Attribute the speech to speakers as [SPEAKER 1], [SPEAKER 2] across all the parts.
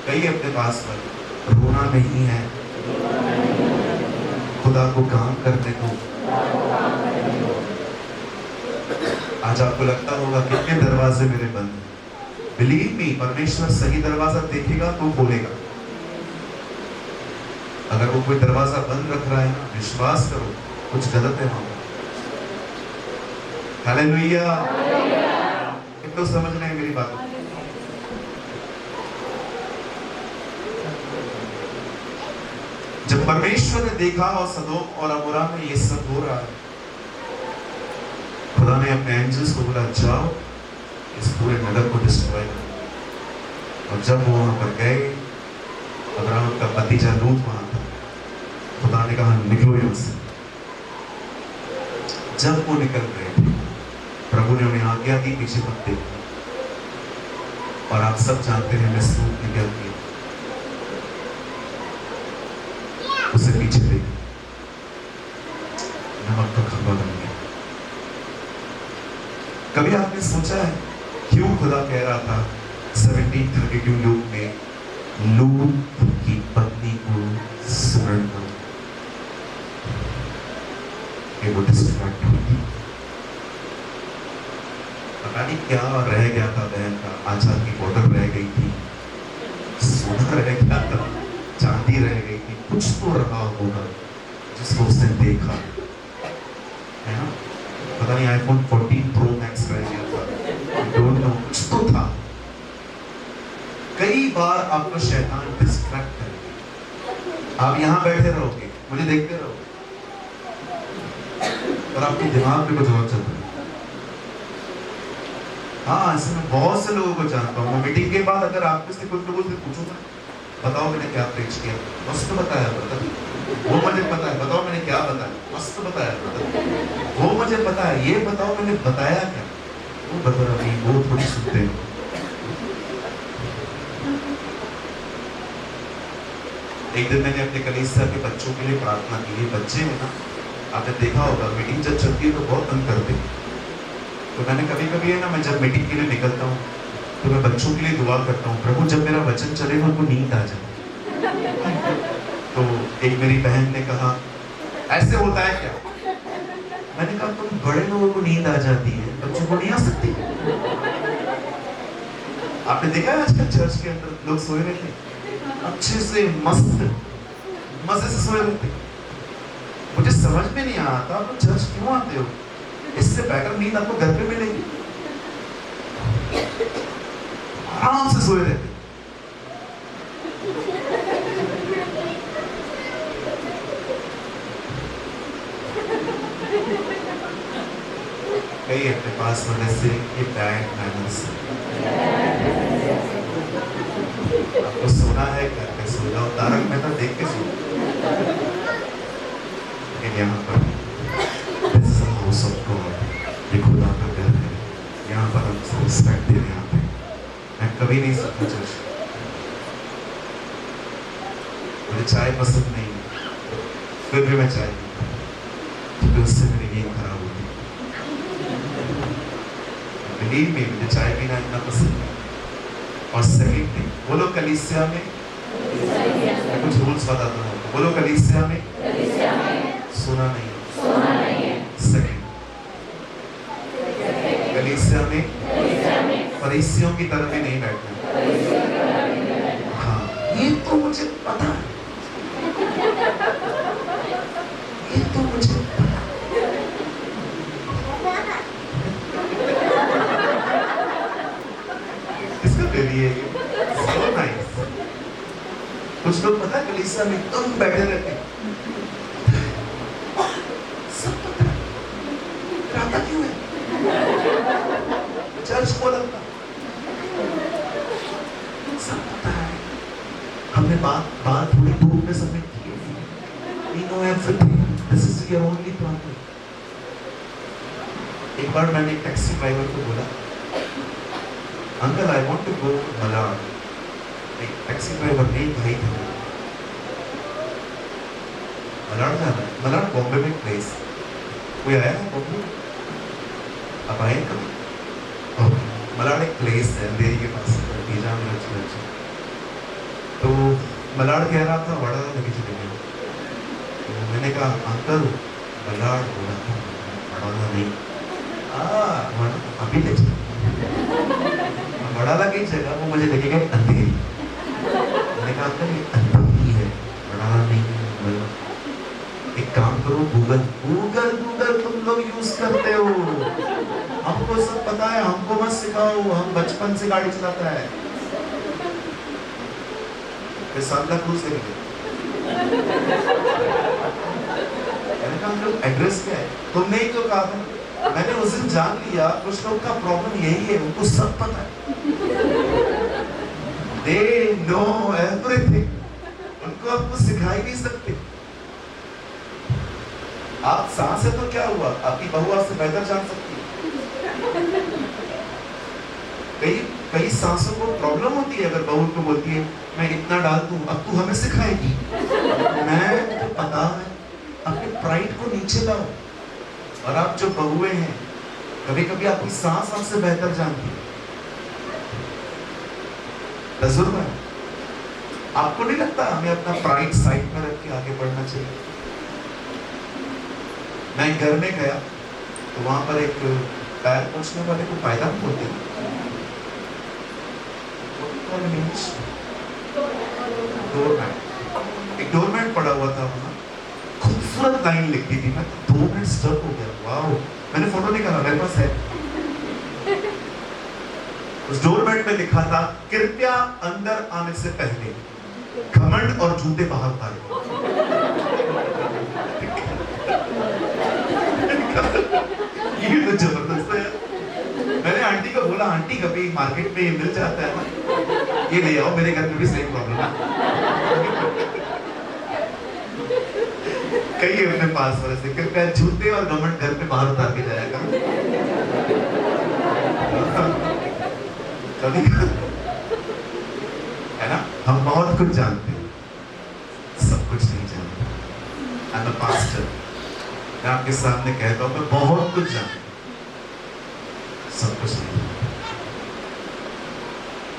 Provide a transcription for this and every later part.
[SPEAKER 1] कहिए अपने पास में, रोना नहीं है, खुदा को काम करने दो। आज आपको लगता होगा कितने दरवाजे मेरे बंद हैं। बिलीव मी, परमेश्वर सही दरवाजा देखेगा तो खोलेगा। अगर वो कोई दरवाजा बंद रख रहा है ना, विश्वास करो कुछ गलत है वहां। हालेलुया। कितने समझ रहे हैं मेरी बात? जब परमेश्वर ने देखा और सदोम और अमोरा में ये सब हो रहा है, खुदा ने अपने एंजल्स को बोला जाओ इस पूरे नगर को डिस्ट्रॉय करो। और जब वो वहां पर गए, अब्राहम का भतीजा लूत वहां था, खुदा ने कहा निकलो यहां से। जब वो निकल गए थे, प्रभु ने उन्हें आज्ञा दी पीछे मत देखो। और आप सब जानते हैं लूत ने क्या किया, उसे पीछे देख नमक का खंबा बन गया। कभी आपने सोचा है क्यों खुदा कह रहा था 1732 लूत में लूत की पत्नी को स्मरण करो कि वो डिस्ट्रैक्ट होगी? पता नहीं क्या रह गया था बहन का, आचार की बोतल रह गई थी, सोना रह गया था, चांदी रह गई थी, कुछ तो रहा होगा जिसको उसने देखा है ना। पता नहीं आईफोन 14 प्रो मैक्स रह गया था, डोंट नो, कुछ तो था। कई बार आपको शैतान डिस्ट्रैक्ट करेगा। आप यहां बैठे रहोगे, मुझे देखते रहोगे, और आपके दिमाग में कुछ और चल रहा है। हाँ, इसमें बहुत से लोगों को जानता हूँ। मीटिंग के बाद अगर आप में से कुछ लोगों से पूछो ना, बताओ मैंने क्या प्रीच किया, मस्त बताया ब्रदर, वो मुझे पता है, बताओ मैंने क्या बताया, मस्त बताया ब्रदर, वो मुझे पता है, ये बताओ मैंने बताया क्या। वो ब्रदर अभी वो थोड़ी सुनते हैं। एक दिन मैंने अपने कलीसिया के बच्चों के लिए प्रार्थना की। ये बच्चे हैं ना, आपने देखा होगा मीटिंग जब चलती है तो बहुत तंग करते हैं। तो मैंने कभी कभी है ना, मैं जब मीटिंग के लिए निकलता हूँ तो मैं बच्चों के लिए दुआ करता हूँ, प्रभु जब मेरा वचन चलेगा उनको नींद आ जाए। तो एक मेरी बहन ने कहा ऐसे होता है क्या? मैंने कहा तुम बड़े लोगों को नींद आ जाती है, बच्चों को नहीं आ सकती? आपने देखा है आजकल चर्च के अंदर लोग सोए रहते अच्छे से, मस्त मजे से सोए रहते। मुझे समझ में नहीं आता आप चर्च क्यों आते हो? इससे बेटर नींद आपको घर पे मिलेगी। आराम से सोए रहते। कई अपने पास मदद से ये बैड मैनर्स। आपको सोना है घर पे सो जाओ, तारक मेहता देख के सो। लेकिन यहाँ पर this is a house of God, ये खुदा का घर है, यहाँ पर हम रिस्पेक्ट दे रहे हैं। मैं कभी नहीं सकता चर्च, मुझे चाय पसंद नहीं, फिर भी मैं चाय पीता क्योंकि उससे मेरी नींद खराब होती। बिलीव मी, मुझे चाय पीना इतना पसंद है। और सेकंड थिंग, बोलो कलीसिया में, मैं कुछ रूल्स बताता हूँ, बोलो कलीसिया में सोना नहीं है। सेकंड, कलीसिया में फरीसियों की तरह भी नहीं बैठना। हाँ, ये तो मुझे पता है, ये तो मुझे पता है। इसका दे दिए so nice। कुछ लोग पता है कलीसिया में तुम बैठे रहते हैं, सब पता है, राता क्यों है चर्च को लगता, सब पता है। हमने बात थोड़ी दूर में सबमिट की है। We know everything. This is your only problem. एक बार मैंने एक टैक्सी ड्राइवर को बोला, uncle I want to go Malad. एक टैक्सी ड्राइवर ने भाई था, मलाड जाना है। मलाड बॉम्बे में प्लेस, कोई आया है बॉम्बे? आप आए कभी? ओके, मलाड एक प्लेस है अंधेरी के पास, तो मलाड़ कह रहा था वड़ा लगी चले गए। तो मैंने कहा अंकल मलाड़ बोला था वड़ा नहीं, अभी ले वड़ा की जगह वो मुझे लगेगा अंधेरी। मैंने कहा अंकल ये अंधेरी है वड़ा नहीं। एक काम करो गूगल गूगल गूगल तुम लोग यूज करते हो, हमको सब पता है, हमको मत सिखाओ, हम बचपन से गाड़ी चलाता है। फिर सांता क्रूज लेके मैंने कहा हम लोग एड्रेस क्या है, तुमने ही तो कहा था। मैंने उस दिन जान लिया कुछ लोग का प्रॉब्लम यही है, उनको सब पता है, दे नो एवरीथिंग, उनको आपको सिखा ही नहीं सकते। आप सांस है तो क्या हुआ, आपकी बहू आपसे बेहतर जान सकती है। कई सांसों को प्रॉब्लम होती है, अगर बहू को बोलती है मैं इतना डाल दूं, अब तू हमें सिखाएगी। मैं तो पता है, अपने प्राइड को नीचे लाओ। और आप जो बहुएं हैं, कभी कभी आपकी सांस आपसे बेहतर जानती है। तजुर्बा है। आपको नहीं लगता हमें अपना प्राइड साइड में रख के आगे बढ़ना चाहिए? मैं घर में गया तो वहां पर एक पैर पोंछने वाले को पायदान बोलते हैं, एक डोरमैट पड़ा हुआ था वहां, खूबसूरत लाइन लिख दी थी। मैं 2 मिनट स्टक हो गया, वाओ। मैंने फोटो निकाला, मेरे पास है। उस डोरमैट में लिखा था कृपया अंदर आने से पहले घमंड और जूते बाहर उतारो। ये तो जबरदस्त है। मैंने आंटी को बोला, आंटी कभी मार्केट में ये मिल जाता है ना, ये ले आओ, मेरे घर में भी सेम प्रॉब्लम है। कई है अपने पास वाले से, कृपया जूते और घमंड घर पे बाहर उतार के जाया करो। कभी है ना, हम बहुत कुछ जानते हैं, सब कुछ नहीं जानते। I'm a pastor, मैं आपके सामने कहता हूं मैं बहुत कुछ जानता हूं, सब कुछ नहीं।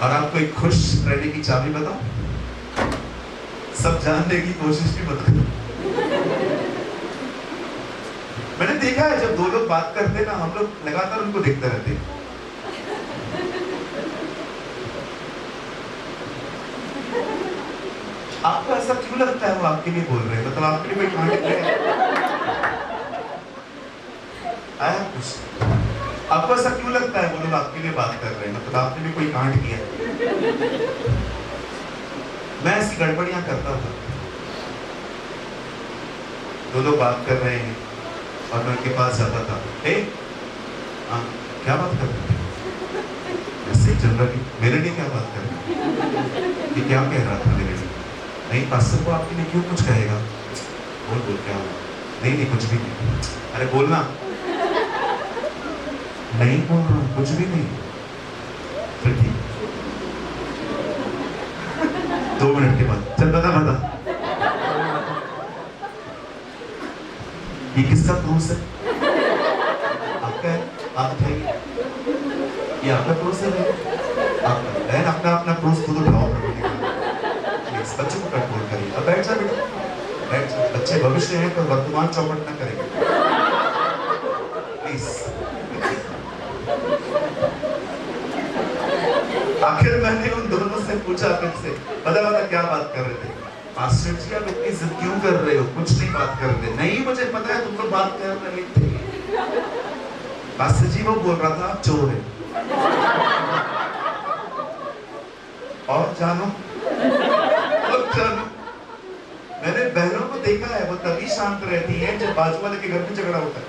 [SPEAKER 1] और आपको एक खुश रहने की चाबी बताऊं, सब जानने की कोशिश भी मत करो। मैंने देखा है जब 2 लोग बात करते हैं ना, हम लोग लगातार उनको देखते रहते हैं। आपको ऐसा क्यों लगता है वो आपके लिए बोल रहे हैं? मतलब आपके लिए कोई कहानी है? आपको ऐसा क्यों लगता है वो लोग आपके लिए बात कर रहे हैं? मतलब आपने भी कोई कांड किया? मैं ऐसी गड़बड़ियां करता था। 2 लोग बात कर रहे हैं और मैं उनके पास जाता था, क्या बात कर रहे थे? ऐसे जनरली मेरे लिए क्या बात कर रहे हैं? ये क्या कह रहा था मेरे लिए? नहीं, पास्टर को आपके लिए क्यों कुछ कहेगा? बोल क्या हुआ? नहीं कुछ भी नहीं। अरे बोलना। नहीं बोल रहा हूं, कुछ भी नहीं। फिर ठीक, 2 मिनट के बाद चल बता। ये किसका क्रूस है? आपका है? आप उठाइए। ये आपका क्रूस है? आपका अपना क्रूस खुद उठाओ। बच्चे को कंट्रोल करिए। अब बैठ जा बेटा, बैठ जा। बच्चे भविष्य हैं तो वर्तमान चौपट ना करेंगे, प्लीज। आखिर मैंने उन दोनों से पूछा, फिर से बता क्या बात कर रहे थे? पास्टर जी आप इतनी जिद क्यों कर रहे हो? कुछ नहीं बात कर रहे। नहीं, मुझे पता है तुम लोग बात कर रहे थे। पास्टर जी वो बोल रहा था आप चोर हैं। और जानो, मैंने बहनों को देखा है, वो तभी शांत रहती है जब बाजू वाले के घर में झगड़ा होता है,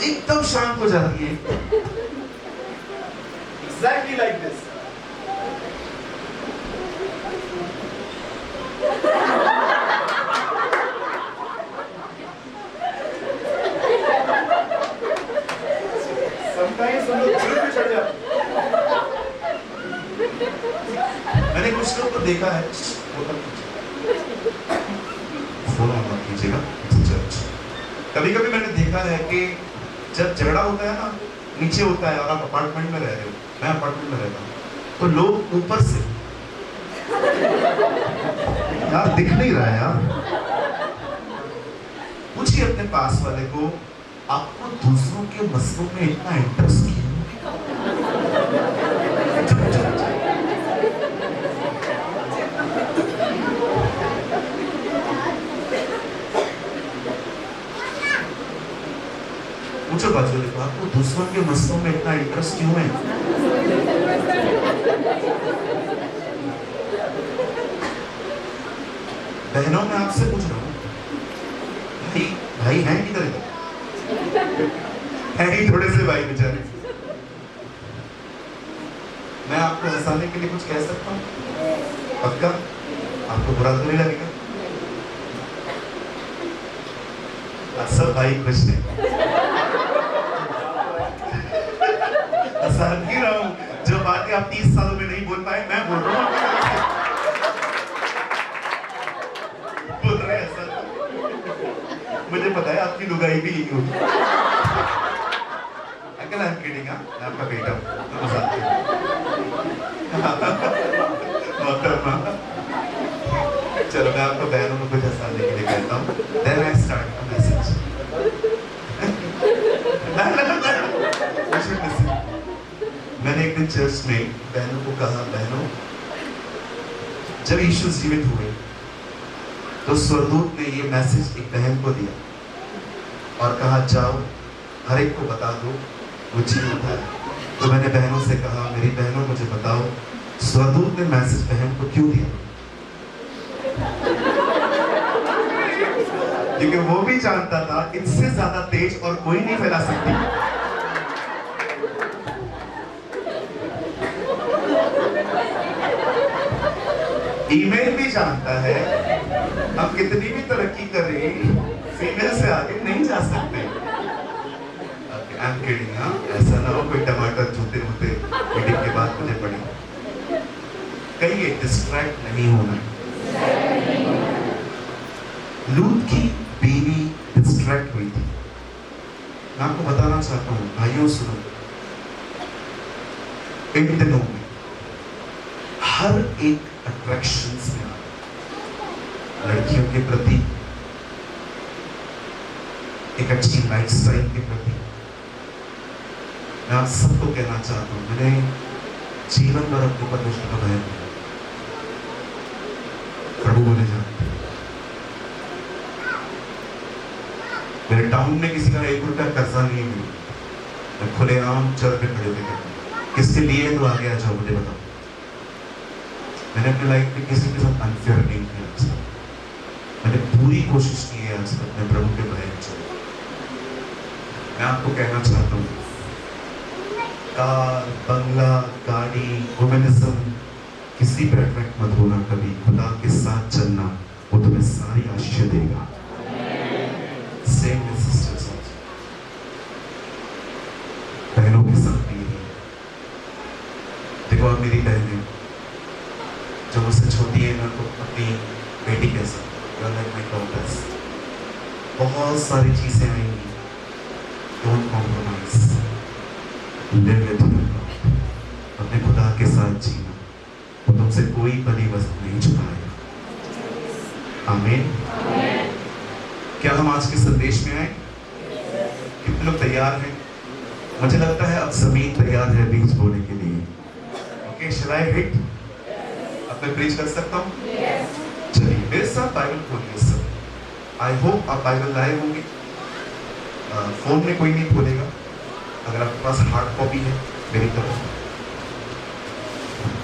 [SPEAKER 1] एकदम शांत हो जाती है। Exactly like this. Sometimes हम लोग भी चढ़ जाते हैं। मैंने कुछ लोग को देखा है, फोन ऑन मत कीजिएगा। कभी कभी मैंने देखा है कि जब झगड़ा होता है ना, नीचे होता है और आप अपार्टमेंट में रह रहे हो, मैं अपार्टमेंट में रहता हूँ, तो लोग ऊपर से यार दिख नहीं रहा है यार। पूछिए अपने पास वाले को, आपको दूसरों के मसलों में इतना इंटरेस्ट क्यों? पूछो बाजू वाले को, आपको दूसरों के मसलों में इतना इंटरेस्ट क्यों है? बहनों में आपसे पूछ रहा हूँ, भाई भाई हैं किधर है ही थोड़े से भाई बेचारे। मैं आपको हंसाने के लिए कुछ कह सकता हूँ? पक्का? आपको बुरा तो नहीं लगेगा? सब भाई खुश हैं। हंसा नहीं रहा हूँ, जो बातें आप 30 सालों में नहीं बोल पाए मैं बोल रहा हूँ। बोल रहे हैं ऐसा, मुझे पता है आपकी लुगाई भी यही होगी। अंकल आई एम किडिंग, मैं आपका बेटा हूँ, मजाक मोहतरमा। चलो मैं आपको बहनों में कुछ हंसाने के लिए कहता हूँ। Then I start a message. मैंने एक दिन चर्च में बहनों को कहा, बहनों जब यीशु जीवित हुए तो स्वर्गदूत ने ये मैसेज एक बहन को दिया और कहा जाओ हर एक को बता दो वो जी उठा है। तो मैंने बहनों से कहा, मेरी बहनों मुझे बताओ स्वर्गदूत ने मैसेज बहन को क्यों दिया? क्योंकि वो भी जानता था इससे ज्यादा तेज और कोई नहीं फैला सकती। ईमेल भी जानता है हम कितनी भी तरक्की करें फीमेल से आगे नहीं जा सकते। आई एम किडिंग, हाँ ऐसा ना हो कोई टमाटर जूते मूते मीटिंग के बाद मुझे पड़ी। कहिए डिस्ट्रैक्ट नहीं होना। लूत की बीवी डिस्ट्रैक्ट हुई थी। मैं आपको बताना चाहता हूँ भाइयों, सुनो, इन दिनों में हर एक अट्रैक्शंस में लड़कियों के प्रति, एक अच्छी लाइफस्टाइल के प्रति, मैं आप सबको कहना चाहता हूँ, मैंने जीवन भर अपने ऊपर मुश्किल का भय प्रभु बोले जानते। मेरे टाउन में किसी का 1 रुपया कर्जा नहीं मिला, मैं खुलेआम चर्च में खड़े होकर किसके लिए तो आगे आ जाओ मुझे बताओ। मैंने अपनी लाइफ में किसी के साथ अनफेयर नहीं किया। मैंने पूरी कोशिश की है आज तक अपने प्रभु के भय में चलने। मैं आपको कहना चाहता हूँ, कार, बंगला, गाड़ी, वुमेनिज्म, किसी पे अट्रैक्ट मत होना कभी। खुदा के साथ चलना, वो तुम्हें सारी आशीष देगा। Same with sisters also. बहनों के साथ भी यही। देखो आप मेरी बहनें जो मुझसे छोटी है, मैं तो अपनी बेटी कह सकता हूँ, लाइक माय डॉटर्स। बहुत सारी चीजें आएंगी, don't compromise, live with God. अपने खुदा के साथ जीना, वो तुमसे कोई बड़ी वस्तु नहीं छुपाएगा। आमीन। क्या हम आज के संदेश में आए? कितने लोग तैयार हैं? मुझे लगता है अब जमीन तैयार है बीज बोने के लिए। Okay, shall I hit? अब मैं प्रीच कर सकता हूँ? चलिए मेरे साथ बाइबल खोलिए सब। आई होप आप बाइबल लाए होंगे। फोन में कोई नहीं खोलेगा। अगर आपके पास हार्ड कॉपी है मेरी तरफ,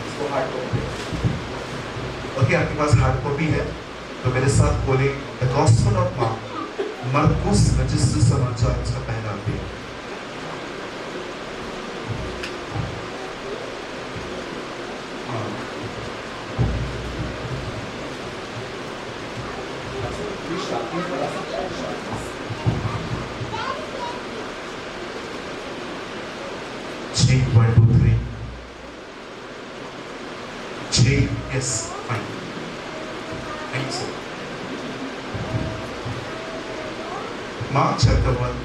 [SPEAKER 1] इसको हार्ड कॉपी, ओके आपके पास हार्ड कॉपी है तो मेरे साथ खोले द गॉस्पेल ऑफ मार्क, मरकुस रचित समाचार, इसका पहला अध्याय। Check 1 2 3. Check, yes, fine. Thank you, sir. Mark chapter 1,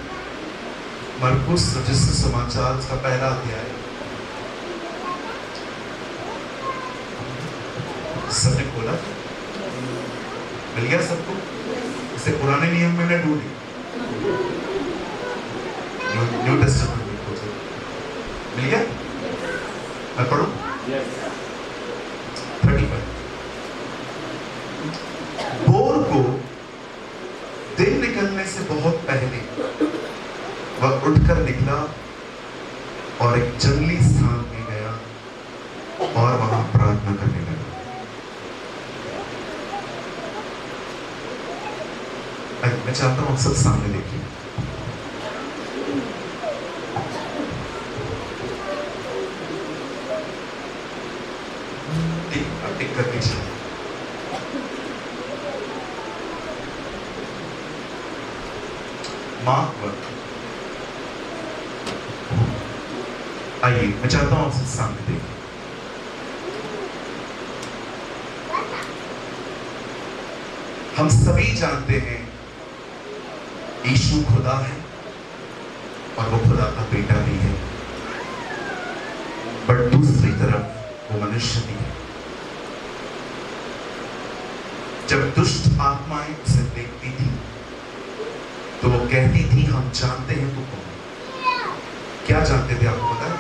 [SPEAKER 1] मरकुस रचित समाचार, इसका पहला अध्याय। खोला था? मिल गया सबको? इसे पुराने नियम में न ढूंढे, न्यू टेस्टामेंट में खोजो। मिल गया? मैं पढ़ूं? 35। भोर को दिन निकलने से बहुत पहले वह उठकर निकला और एक जंगली स्थान में गया और वहां प्रार्थना करने लगा। मैं चाहता हूं आप सब सामने देखिए। टिक कर दीजिए। मार्क 1। आइए, मैं चाहता हूं आप सब सामने देखिए। हम सभी जानते हैं यीशु खुदा है और वो खुदा का बेटा भी है, पर दूसरी तरफ वो मनुष्य भी है। जब दुष्ट आत्माएं उसे देखती थी तो वो कहती थी, हम जानते हैं तू कौन है। क्या जानते थे आपको पता है?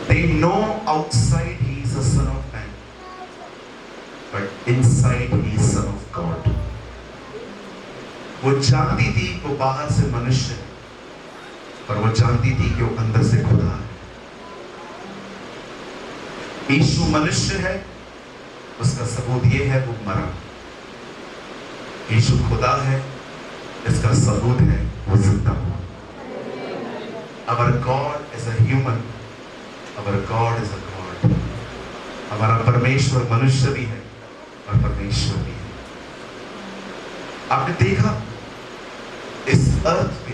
[SPEAKER 1] They know outside he is a son of man, but inside he is son of God. वो जानती थी वो बाहर से मनुष्य है, पर वो जानती थी कि वो अंदर से खुदा है। यीशु मनुष्य है, उसका सबूत ये है वो मरा। यीशु खुदा है, इसका सबूत है वो जिंदा हुआ। Our God is a human, our God is a God. हमारा परमेश्वर मनुष्य भी है और परमेश्वर भी है। आपने देखा इस अर्थ पे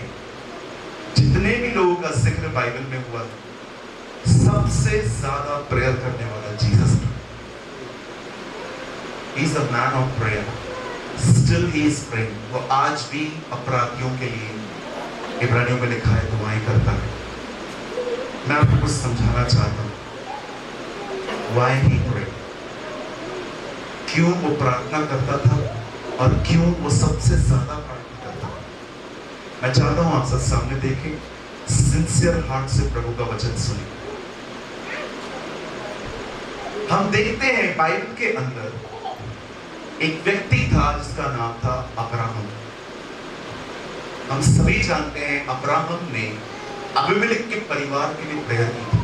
[SPEAKER 1] जितने भी लोगों का जिक्र बाइबल में हुआ, सबसे ज्यादा प्रेयर करने वाला जीसस था। He is a man of prayer. Still he is praying. वो आज भी अपराधियों के लिए, इब्रानियों में लिखा है, दुआएं करता है। मैं आपको कुछ समझाना चाहता हूँ। Why he prayed? क्यों वो प्रार्थना करता था और क्यों वो सबसे ज्यादा प्रार्थना करता था? मैं चाहता हूँ आप सब सामने देखें, सिंसियर हार्ट से प्रभु का वचन सुनिए। हम देखते हैं बाइबल के अंदर एक व्यक्ति था जिसका नाम था अब्राहम। हम सभी जानते हैं अब्राहम ने अबीमेलेक के परिवार के लिए प्रेयर की थी।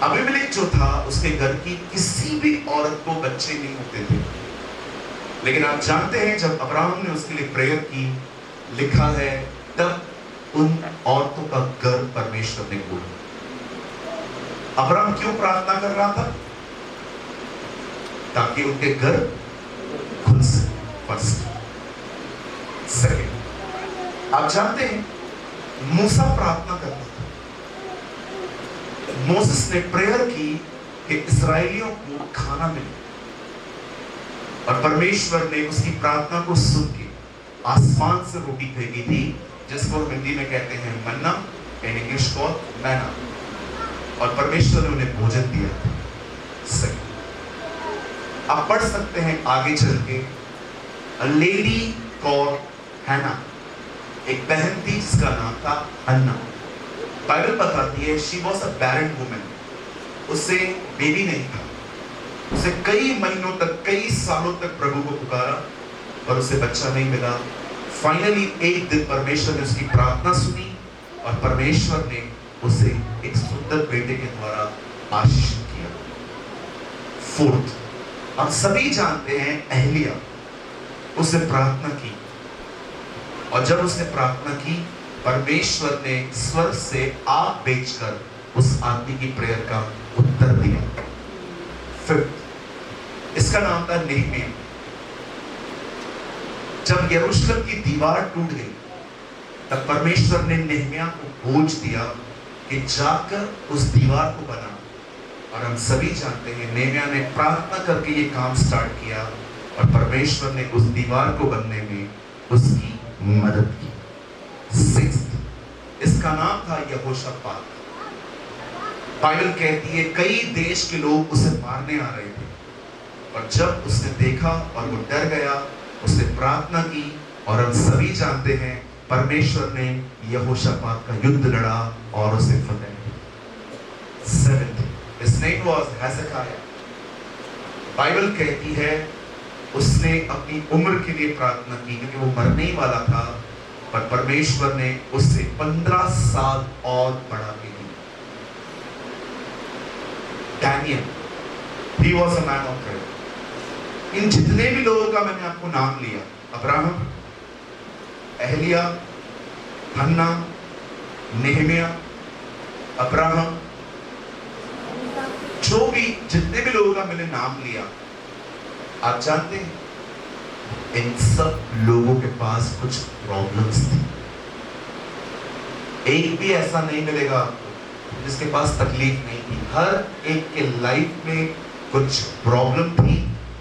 [SPEAKER 1] अबीमेलेक जो था, उसके घर की किसी भी औरत को बच्चे नहीं होते थे, लेकिन आप जानते हैं जब अब्राहम ने उसके लिए प्रेयर की, लिखा है तब उन औरतों का गर्भ परमेश्वर ने खोला। अब्राहम क्यों प्रार्थना कर रहा था? ताकि उनके घर खुल सके। फर्स्ट। सेकंड, आप जानते हैं मूसा प्रार्थना करता था। मोसेस ने प्रेयर की कि इस्राएलियों को खाना मिले, और परमेश्वर ने उसकी प्रार्थना को सुन के आसमान से रोटी फेंकी थी, जिसको हम हिंदी में कहते हैं मन्ना, इन इंग्लिश कॉल्ड मैना, और परमेश्वर ने उन्हें भोजन दिया था। सही। आप पढ़ सकते हैं आगे चल के, A lady called Hannah, एक बहन थी जिसका नाम था हन्ना। बाइबल बताती है she was a barren woman, उसे बेबी नहीं था। उसे कई महीनों तक, कई सालों तक प्रभु को पुकारा और उसे बच्चा नहीं मिला। फाइनली एक दिन परमेश्वर ने उसकी प्रार्थना सुनी और परमेश्वर ने उसे एक सुंदर बेटे के द्वारा आशीषित किया। फोर्थ, हम सभी जानते हैं एलिया, उसने प्रार्थना की, और जब उसने प्रार्थना की, परमेश्वर ने स्वर्ग से आग भेजकर उस आदमी की प्रेयर का उत्तर दिया। फिफ्थ, इसका नाम था नेहमिया। जब यरूशलेम की दीवार टूट गई, तब परमेश्वर ने नेहमिया को बोझ दिया कि जाकर उस दीवार को बना। और हम सभी जानते हैं नेहमिया ने प्रार्थना करके ये काम स्टार्ट किया और परमेश्वर ने उस दीवार को बनने में उसकी मदद की। सिक्स्थ, इसका नाम था यहोशापात। बाइबल कहती है कई देश के लोग उसे मारने आ रहे थे, और जब उसने देखा और वो डर गया, उसने प्रार्थना की, और हम सभी जानते हैं परमेश्वर ने यहोशापात का युद्ध लड़ा और उसे फतेह दी। Seventh, his name was Hezekiah। Bible कहती है उसने अपनी उम्र के लिए प्रार्थना की क्योंकि वो मरने ही वाला था, पर परमेश्वर ने उससे 15 साल और बढ़ा के दी। Daniel, he was a man of prayer। इन जितने भी लोगों का मैंने आपको नाम लिया, अब्राहम, एहलिया, हन्ना, नेहमिया, अब्राहम, जो भी जितने भी लोगों का मैंने नाम लिया, आप जानते हैं इन सब लोगों के पास कुछ प्रॉब्लम्स थी। एक भी ऐसा नहीं मिलेगा आपको जिसके पास तकलीफ नहीं थी। हर एक के लाइफ में कुछ प्रॉब्लम थी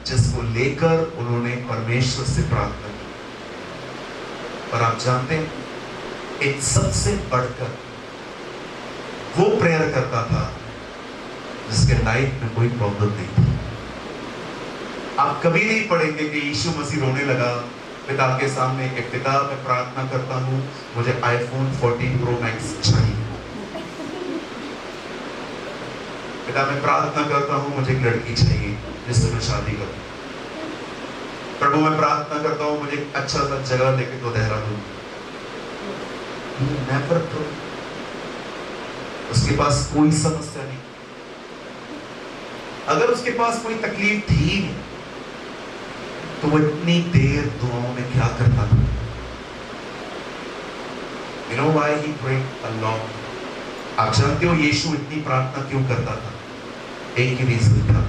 [SPEAKER 1] जिसको लेकर उन्होंने परमेश्वर से प्रार्थना की। पर आप जानते हैं इन सबसे बढ़कर वो प्रेयर करता था जिसके लाइफ में कोई प्रॉब्लम नहीं थी। आप कभी नहीं पढ़ेंगे कि यीशु मसीह रोने लगा पिता के सामने कि पिता मैं प्रार्थना करता हूं मुझे आईफोन 14 प्रो मैक्स चाहिए, पिता मैं प्रार्थना करता हूं मुझे एक लड़की चाहिए जिससे मैं शादी करूं, प्रभु मैं प्रार्थना करता हूं मुझे एक अच्छा सा जगह लेके तो देहरादून। Never pro. उसके पास कोई समस्या नहीं। अगर उसके पास कोई तकलीफ थी नहीं तो वो इतनी देर दुआओं में क्या करता था? You know why he prayed a lot? आप जानते हो यीशु इतनी प्रार्थना क्यों करता था? एक ही रीजन था,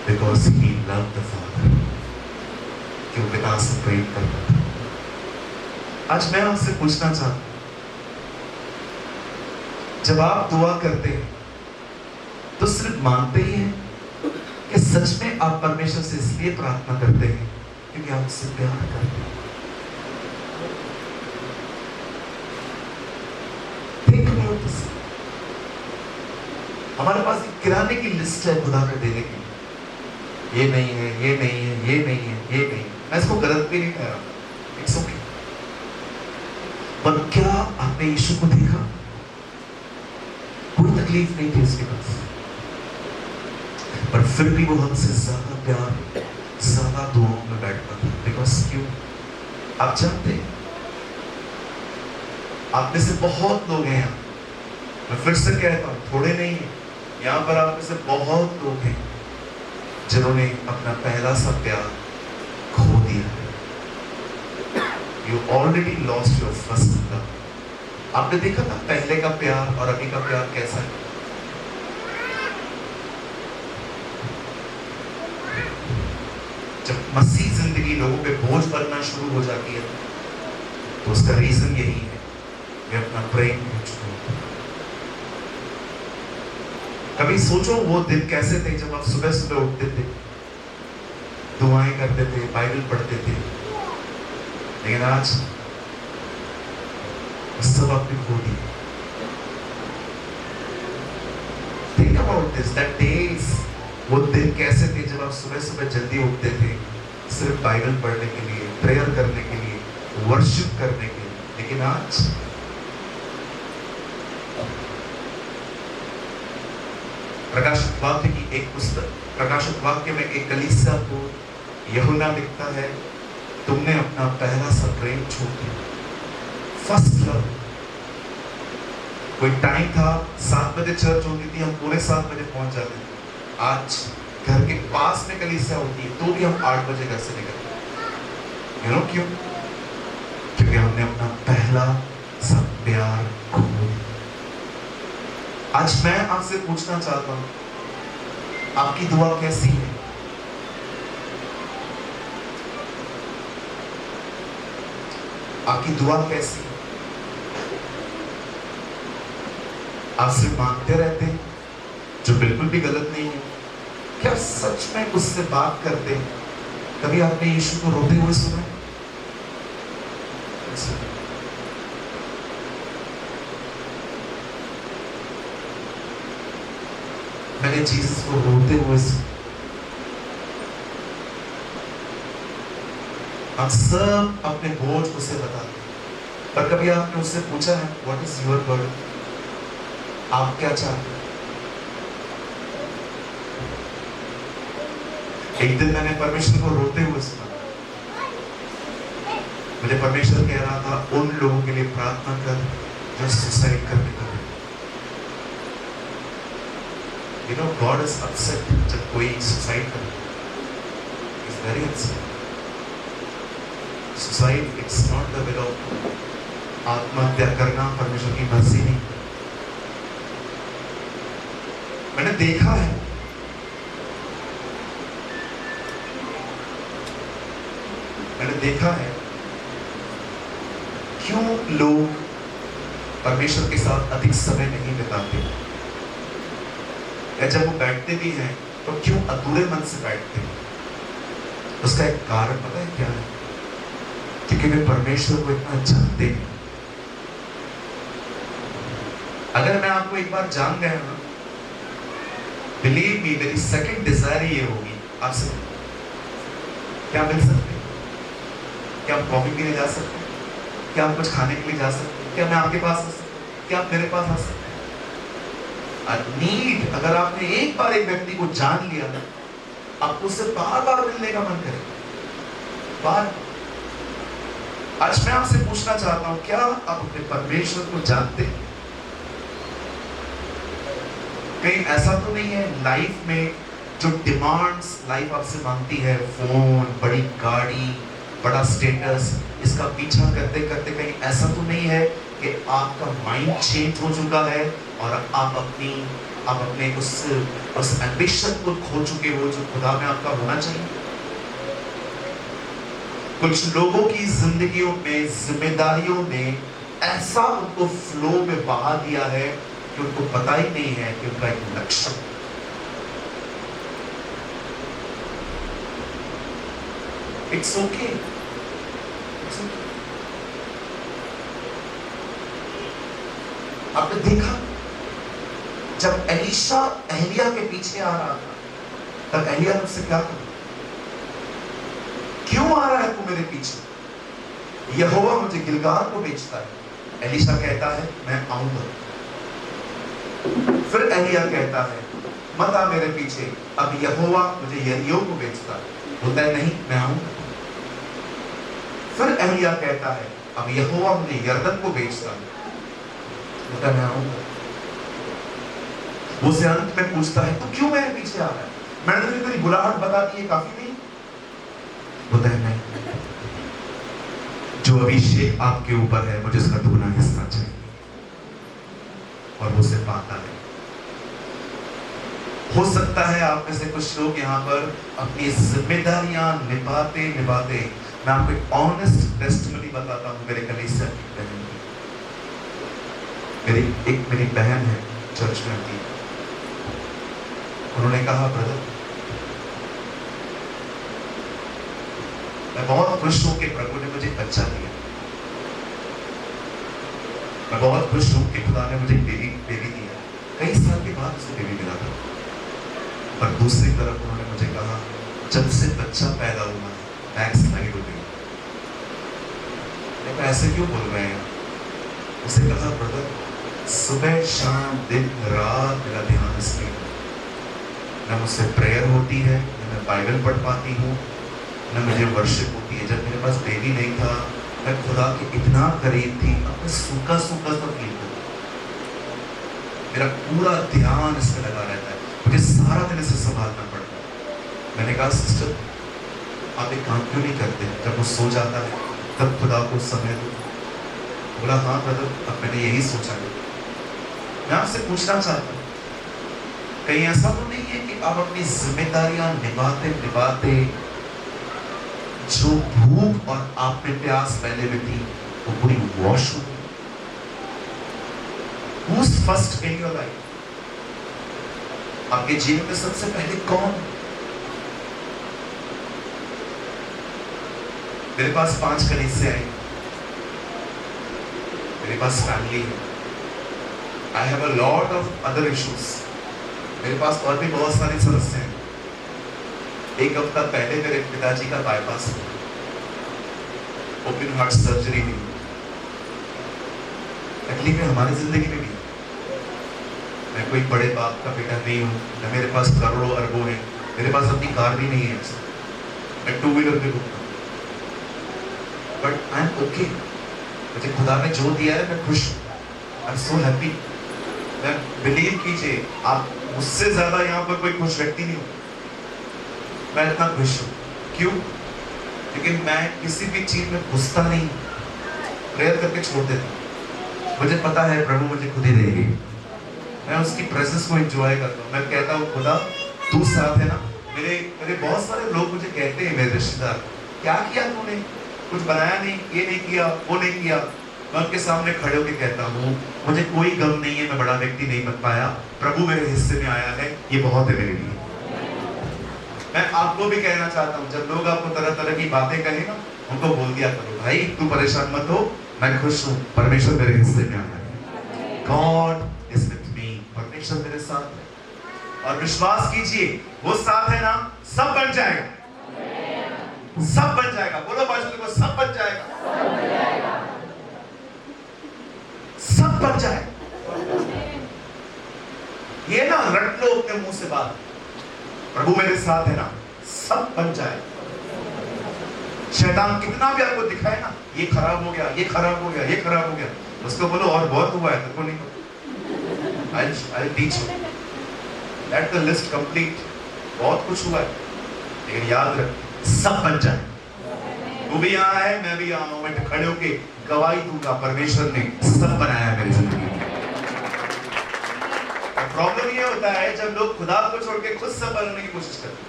[SPEAKER 1] because he loved the Father। क्यों पिता से प्रेम करता था। आज मैं आपसे पूछना चाहता हूं, जब आप दुआ करते हैं तो सिर्फ मानते ही हैं कि सच में आप परमेश्वर से इसलिए प्रार्थना करते हैं क्योंकि आप उससे प्यार करते हैं? Think about this। हमारे पास एक किराने की लिस्ट है खुदा को देने की, ये नहीं है, ये नहीं है, ये नहीं है, ये नहीं है। मैं इसको गलत भी नहीं कह रहा, इट्स ओके। पर क्या आपने यीशु को देखा? कोई तकलीफ नहीं थी उसके पास, पर फिर भी वो हमसे ज्यादा प्यार, ज्यादा दुआओं में बैठता था। बिकॉज क्यों? आप जानते हैं आप में से बहुत लोग हैं, मैं फिर से कहता हूं थोड़े नहीं है, यहां पर आप में से बहुत लोग हैं जिन्होंने अपना पहला सा प्यार खो दिया। You already lost your first love. आपने देखा था पहले का प्यार और अभी का प्यार कैसा है? जब मसीह जिंदगी लोगों पे बोझ बनना शुरू हो जाती है तो उसका रीजन यही है कि अपना प्रेम खो चुका है। कभी सोचो वो दिन कैसे थे जब आप सुबह सुबह उठते थे, दुआएं करते थे, बाइबल पढ़ते थे, लेकिन आज सब आपने खो दिया। Think about this, that days, वो दिन कैसे थे जब आप सुबह सुबह जल्दी उठते थे सिर्फ बाइबल पढ़ने के लिए, प्रेयर करने के लिए, वर्शिप करने के लिए। लेकिन आज प्रकाशित वाक्य की एक पुस्तक, प्रकाशित वाक्य में एक कलीसिया को यूहन्ना लिखता है, तुमने अपना पहला सा प्रेम छोड़ दिया, फर्स्ट लव। कोई टाइम था 7 बजे चर्च होती थी, हम पूरे 7 बजे पहुंच जाते थे। आज घर के पास में कलीसिया होती है तो भी हम 8 बजे घर से निकलते। यू नो क्यों? क्योंकि हमने अपना पहला सा प्यार खो दिया। आज मैं आपसे पूछना चाहता हूं, आपकी दुआ कैसी है? आपकी दुआ कैसी है? आप सिर्फ मांगते रहते हैं, जो बिल्कुल भी गलत नहीं है। क्या सच में उससे बात करते हैं? कभी आपने यीशु को रोते हुए सुना? मैंने जीसस को रोते हुए हम सब अपने बोझ उसे बताते हैं, पर कभी आपने उससे पूछा है व्हाट इज योर बर्डन, आप क्या चाहते हैं? एक दिन मैंने परमेश्वर को रोते हुए सुना। मुझे परमेश्वर कह रहा था उन लोगों के लिए प्रार्थना कर जो सुसाइड करने का। You know, God is upset जब कोई सुसाइड करे। He's very upset. Suicide, it's not the will of, आत्महत्या करना परमेश्वर की मर्जी नहीं। मैंने देखा है, क्यों लोग परमेश्वर के साथ अधिक समय नहीं बिताते, या जब वो बैठते भी हैं तो क्यों अधूरे मन से बैठते हैं। उसका एक कारण पता है क्या है? क्योंकि वे परमेश्वर को इतना जानते हैं। अगर मैं आपको एक बार जान गया ना, बिलीव मी, मेरी सेकंड डिजायर ये होगी आपसे, क्या मिल सकते हैं? क्या हम कॉफी पीने जा सकते हैं? क्या हम कुछ खाने के लिए जा सकते हैं? क्या मैं आपके पास आ सकता हूं? क्या आप मेरे पास आ सकते हैं? नीड, अगर आपने एक बार एक व्यक्ति को जान लिया ना, आपको उससे बार बार मिलने का मन करे। बार आज मैं आपसे पूछना चाहता हूं, क्या आप अपने परमेश्वर को जानते हैं? कहीं ऐसा तो नहीं है लाइफ में जो डिमांड्स लाइफ आपसे मांगती है, फोन, बड़ी गाड़ी, बड़ा स्टेटस, इसका पीछा करते करते कहीं ऐसा तो नहीं है कि आपका माइंड चेंज हो चुका है और आप अपने उस एम्बिशन को खो चुके हो जो खुदा में आपका होना चाहिए? कुछ लोगों की जिंदगियों में जिम्मेदारियों ने ऐसा उनको फ्लो में बहा दिया है कि उनको पता ही नहीं है कि उनका एक लक्ष्य। It's okay. आपने देखा जब एलीशा एलिया के पीछे आ रहा था, तब एलिया ने उससे क्या कहा? क्यों आ रहा है तू मेरे पीछे? यहोवा मुझे गिलगाल को बेचता है। एलीशा कहता है मैं आऊंगा। फिर एलिया कहता है मत आ मेरे पीछे, अब यहोवा मुझे यरीहो को बेचता है। बोलता है नहीं, मैं आऊंगा। फिर एलिया कहता है अब यहोवा मुझे यरदन को बेचता है। बोलता है मैं आऊंगा। वो से अंत में पूछता है तो क्यों मेरे पीछे आ रहा है? मैंने तुझे तेरी बुलाहट बता दी है, काफी नहीं? बोलता है नहीं, जो अभिषेक आपके ऊपर है मुझे उसका दुगना हिस्सा चाहिए। और वो से पाता है। हो सकता है आप में से कुछ लोग यहाँ पर अपनी जिम्मेदारियां निभाते निभाते, मैं आपको एक ऑनेस्ट टेस्टिमनी बताता हूँ मेरे कलीसिया की बहन की। मेरी बहन है चर्च में थी। उन्होंने कहा ब्रदर मैं बहुत खुश हूं कि प्रभु ने मुझे बच्चा दिया। मैं बहुत खुश हूं कि खुदा ने मुझे बेबी दिया। कई साल के बाद उसे बेबी मिला था। पर दूसरी तरफ उन्होंने मुझे कहा जब से बच्चा पैदा हुआ बैक स्लाइड हो गई। ऐसे क्यों बोल रहे हैं? उसे कहा ब्रदर सुबह शाम दिन रात मेरा ध्यान इसमें, न मुझसे प्रेयर होती है, न मैं बाइबल पढ़ पाती हूँ, न मुझे वर्शिप होती है। जब मेरे पास बेबी नहीं था मैं खुदा के इतना करीब थी, अब मैं सूखा सूखा सा फील करता। मेरा पूरा ध्यान इस पर लगा रहता है, मुझे सारा दिन इसे संभालना पड़ता है। मैंने कहा सिस्टर आप एक काम क्यों नहीं करते, जब वो सो जाता है तब खुदा को समय दो। बोला हाँ ब्रदर, अब मैंने यही सोचा है। मैं आपसे पूछना चाहता हूँ कहीं ऐसा तो नहीं है कि आप अपनी जिम्मेदारियां निभाते निभाते जो भूख और आप में प्यास पहले में थी वो पूरी वॉश हो गई? Who's first in your life? आपके जीवन में सबसे पहले कौन? मेरे पास 5 कलीसियां आई, मेरे पास फैमिली है। I have a lot of other issues. मेरे पास और भी बहुत सारी समस्याएं हैं। एक हफ्ता पहले मेरे पिताजी का बाईपास हुआ, ओपन हार्ट सर्जरी हुई। तकलीफें हमारी जिंदगी में भी है। मैं कोई बड़े बाप का बेटा नहीं हूँ, न मेरे पास करोड़ों अरबों हैं, मेरे पास अपनी कार भी नहीं है, मैं टू व्हीलर पे घूमता हूँ, बट आई एम ओके। मुझे खुदा ने जो दिया है मैं खुश हूँ, आई एम सो हैप्पी। मैं बिलीव कीजिए, आप मुझसे ज्यादा यहाँ पर कोई खुश व्यक्ति नहीं हो। मैं इतना खुश हूँ, क्यों? क्योंकि मैं किसी भी चीज में घुसता नहीं, प्रेयर करके छोड़ देता हूँ। मुझे पता है प्रभु मुझे खुद ही देगी, मैं उसकी प्रेजेंस को एंजॉय करता हूँ। मैं कहता हूँ खुदा तू साथ है ना। मेरे बहुत सारे लोग मुझे कहते हैं, मेरे रिश्तेदार, क्या किया तूने? कुछ बनाया नहीं, ये नहीं किया, वो नहीं किया। मैं उनके सामने खड़े होकर कहता हूँ मुझे कोई गम नहीं है, मैं बड़ा व्यक्ति नहीं बन पाया, प्रभु मेरे हिस्से में आया है, ये बहुत है मेरे लिए। मैं आपको भी कहना चाहता हूँ, जब लोग आपको तरह तरह की बातें कहें ना, उनको बोल दिया करो, भाई तू परेशान मत हो, मैं खुश हूँ, परमेश्वर मेरे हिस्से में आया है। गॉड इज विथ मी, परमेश्वर मेरे साथ है। और विश्वास कीजिए, वो साथ है ना, सब बन जाएगा, सब बन जाएगा। बोलो बाजू को, सब बन जाएगा, सब बन जाएगा। ये ना रट लो अपने मुंह से बात, प्रभु मेरे साथ है ना, सब बन जाए। शैतान कितना भी आपको दिखाए ना, ये खराब हो गया, ये खराब हो गया, ये खराब हो गया, उसको बोलो और बहुत हुआ है, तुमको नहीं पता। I'll teach you. Let the list complete. बहुत कुछ हुआ है, लेकिन याद रख, सब बन जाए। तू भी यहाँ है, मैं भी यहाँ हूँ, मैं खड़े होके गवाही दूंगा, परमेश्वर ने सब बनाया है मेरी जिंदगी में। प्रॉब्लम ये होता है जब लोग खुदा को छोड़ के खुद संभालने की कोशिश करते हैं।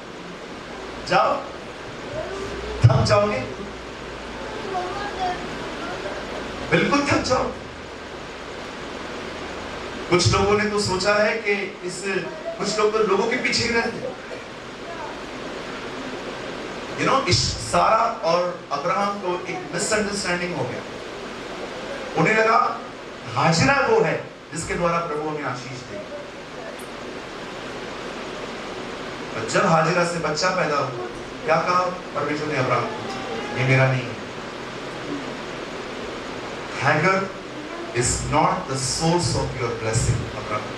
[SPEAKER 1] जाओ, थक जाओगे, बिल्कुल थक जाओ। कुछ लोगों ने तो सोचा है कि कुछ लोग तो लोगों के पीछे ही रहते। इस सारा और अब्राहम को एक मिसअंडरस्टैंडिंग हो गया। उन्हें लगा हाजिरा वो है जिसके द्वारा प्रभु हमें आशीष देगा। जब हाजिरा से बच्चा पैदा हुआ, क्या कहा परमेश्वर ने अब्राहम को? ये मेरा नहीं है। Hugger is not the source of your blessing, Abraham.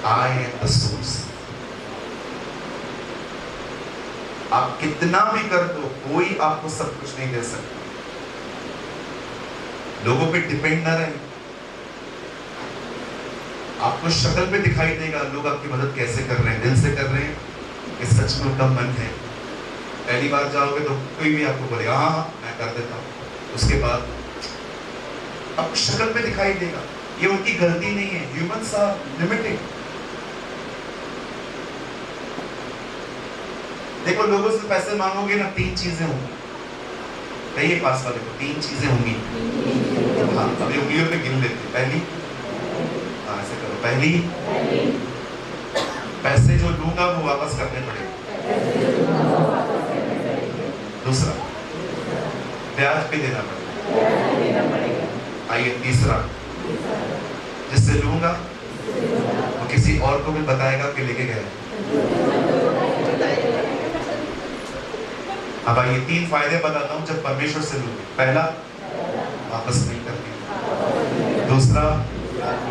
[SPEAKER 1] I am the source. आप कितना भी कर दो, कोई आपको सब कुछ नहीं दे सकता। लोगों पे डिपेंड ना रहे। आपको शक्ल पे दिखाई देगा लोग आपकी मदद कैसे कर रहे हैं, दिल से कर रहे हैं कि सच में उनका मन है। पहली बार जाओगे तो कोई भी आपको बोलेगा हाँ मैं कर देता हूँ, उसके बाद आपको शक्ल पे दिखाई देगा। ये उनकी गलती नहीं है, ह्यूमंस आर लिमिटेड। देखो लोगों से पैसे मांगोगे ना, तीन चीजें होंगी। कहिए पास वाले को, तीन चीजें होंगी। हाँ, अभी उंगलियों पे गिन लेते। पहली, हाँ ऐसे करो, पहली पैसे जो लूंगा वो वापस करने पड़ेगा। दूसरा, ब्याज भी देना पड़ेगा। आइए तीसरा, जिससे लूंगा वो किसी और को भी बताएगा कि लेके गए। अब आइए तीन फायदे बताता हूं जब परमेश्वर से लूंगे। पहला, वापस नहीं करनी। दूसरा,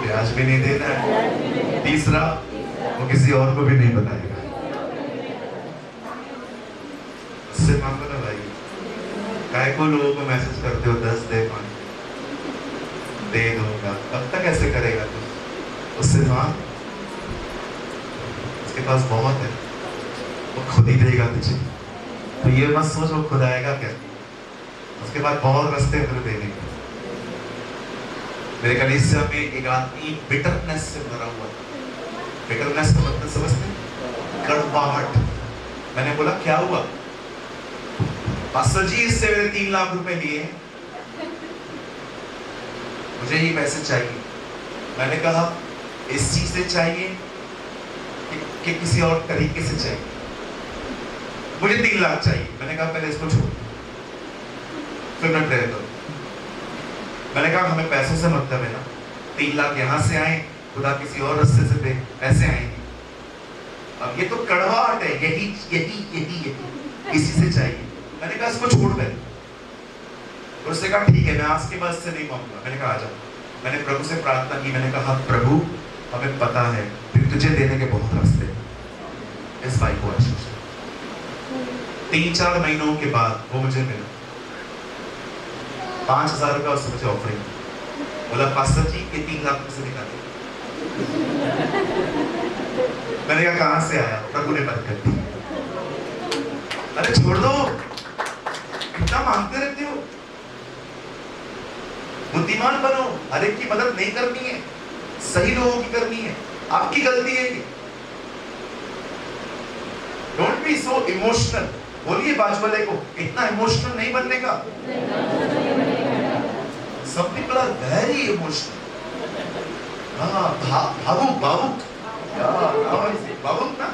[SPEAKER 1] ब्याज भी नहीं देना है। तीसरा, वो किसी और को भी नहीं बताएगा। उससे मांगो ना भाई, काय को लोगों को मैसेज करते हो 10 दे 5 दे दूंगा, अब तक ऐसे करेगा तू? उससे मांग, उसके पास बहुत है, वो खुद ही देगा तुझे। तो ये मत सोच वो खुद आएगा क्या, उसके बाद बहुत रास्ते हैं तुझे देने के। मेरे कलीसिया में एक आदमी बिटरनेस से भरा हुआ था। बिटरनेस का मतलब समझते हैं? कड़वाहट। मैंने बोला क्या हुआ? पास्टर जी इससे मेरे 3 लाख रुपए लिए, मुझे ये पैसे चाहिए। मैंने कहा इस चीज से चाहिए कि किसी और तरीके से चाहिए? मुझे 3 लाख चाहिए। मैंने कहा पहले इसको छोड़, फिर मैं प्रेयर करूं। मैंने कहा हमें पैसों से मतलब है ना, 3 लाख यहाँ से आए, खुदा किसी और रास्ते से दे, पैसे आएंगे। अब ये तो कड़वाहट है, यही यही यही यही इसी से चाहिए। मैंने कहा इसको छोड़ दे। उसने कहा ठीक है, मैं आज के बाद से नहीं मांगूंगा। मैंने कहा आ जाओ। मैंने प्रभु से प्रार्थना की, मैंने कहा प्रभु हमें पता है फिर तुझे देने के बहुत रास्ते हैं, इस भाई को आशीष। 3-4 महीनों के बाद वो मुझे मिला, 5,000 रुपया उसने मुझे ऑफरिंग बोला, पास्टर जी ये 3 लाख से निकाले। मैंने कहा कहां से आया? प्रभु ने बरकत दी। अरे छोड़ दो, कितना मांगते रहते हो? बुद्धिमान बनो, हर एक की मदद नहीं करनी है, सही लोगों की करनी है। आपकी गलती है ये। Don't be so emotional. बोलिए बाजू वाले को, इतना इमोशनल नहीं बनने का। सब पीपल आर वेरी इमोशनल। भावुक भावुक भावुक ना,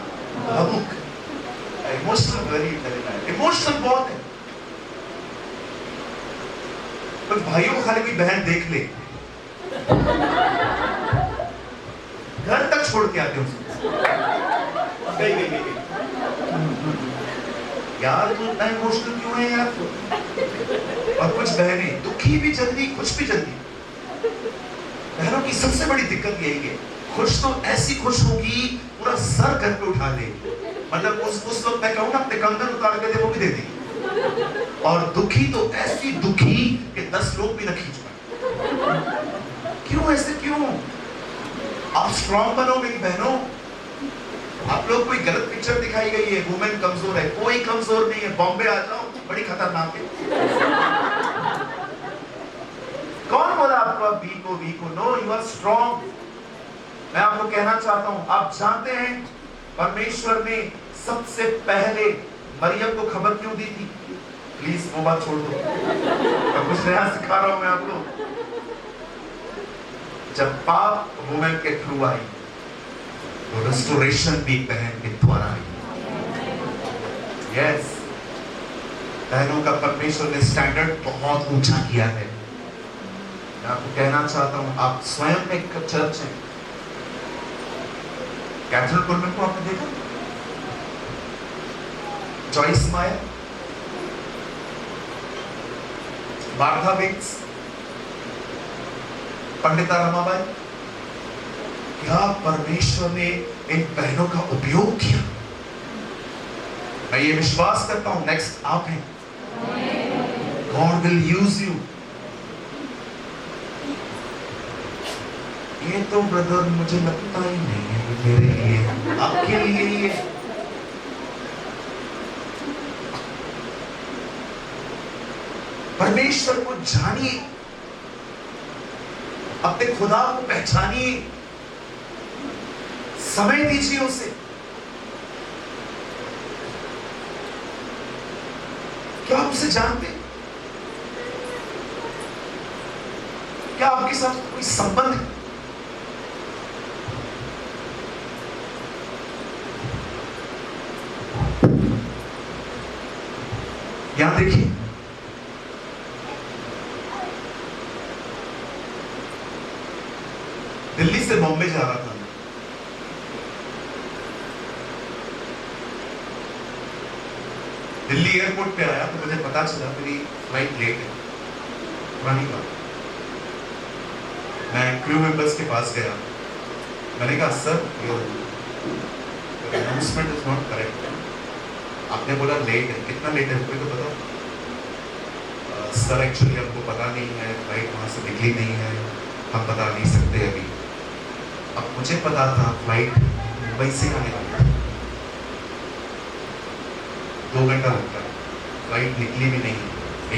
[SPEAKER 1] भावुक। इमोशनल वेरी इमोशनल बहुत है। कुछ भाइयों को खाली कोई बहन देख ले, घर तक छोड़ के आते उसको। गई यार तू इतना इमोशनल क्यों है यार? और कुछ बहनें दुखी भी जल्दी, खुश भी जल्दी। बहनों की सबसे बड़ी दिक्कत यही है, खुश तो ऐसी खुश होगी पूरा सर घर पे उठा ले, मतलब उस वक्त मैं कहूँ ना अपने कंगन उतार के दे वो भी दे दी। और दुखी तो ऐसी दुखी कि 10 लोग भी न खींच पाए। क्यों ऐसे क्यों? आप स्ट्रॉन्ग बनो मेरी बहनों। आप लोग कोई गलत पिक्चर दिखाई गई है, वुमेन कमजोर है। कोई कमजोर नहीं है। बॉम्बे आ जाओ, बड़ी खतरनाक है। कौन बोला आपको आप वीक हो? No, you are strong. मैं आपको कहना चाहता हूं, आप जानते हैं परमेश्वर ने सबसे पहले मरियम को खबर क्यों दी थी? प्लीज वो बात छोड़ दो, मैं कुछ नया सिखा रहा हूं मैं आपको। जब पाप वुमेन के थ्रू आई तो रेस्टोरेशन भी बहन के द्वारा आई। यस, बहनों का परमेश्वर ने स्टैंडर्ड बहुत ऊंचा किया है। मैं आपको कहना चाहता हूं, आप स्वयं एक चर्च है। कैथरीन कुलमैन को आपने देखा? जॉइस मायर, मार्था विक्स, पंडिता रमाबाई, क्या परमेश्वर ने इन बहनों का उपयोग किया। मैं ये विश्वास करता हूं नेक्स्ट आप हैं। God will use you. ये तो ब्रदर मुझे लगता ही नहीं है मेरे लिए, आपके लिए ही है। परमेश्वर को जानिए, अपने खुदा को पहचानिए, समय दीजिए उसे। क्या आप उसे जानते? क्या आपके साथ कोई संबंध है? यहां देखिए, दिल्ली से बॉम्बे जा रहा था। दिल्ली एयरपोर्ट पे आया तो मुझे पता चला मेरी फ्लाइट लेट है। पुरानी बात। मैं क्रू मेंबर्स के पास गया। मैंने कहा sir, announcement is not correct. आपने बोला लेट है, कितना लेट है मुझे तो बताओ। सर एक्चुअली हमको पता नहीं है, फ्लाइट वहाँ से निकली नहीं है, हम बता नहीं सकते अभी। अब मुझे पता था फ्लाइट मुंबई से आने वाली है, 2 घंटा लगता है। फ्लाइट निकली भी नहीं,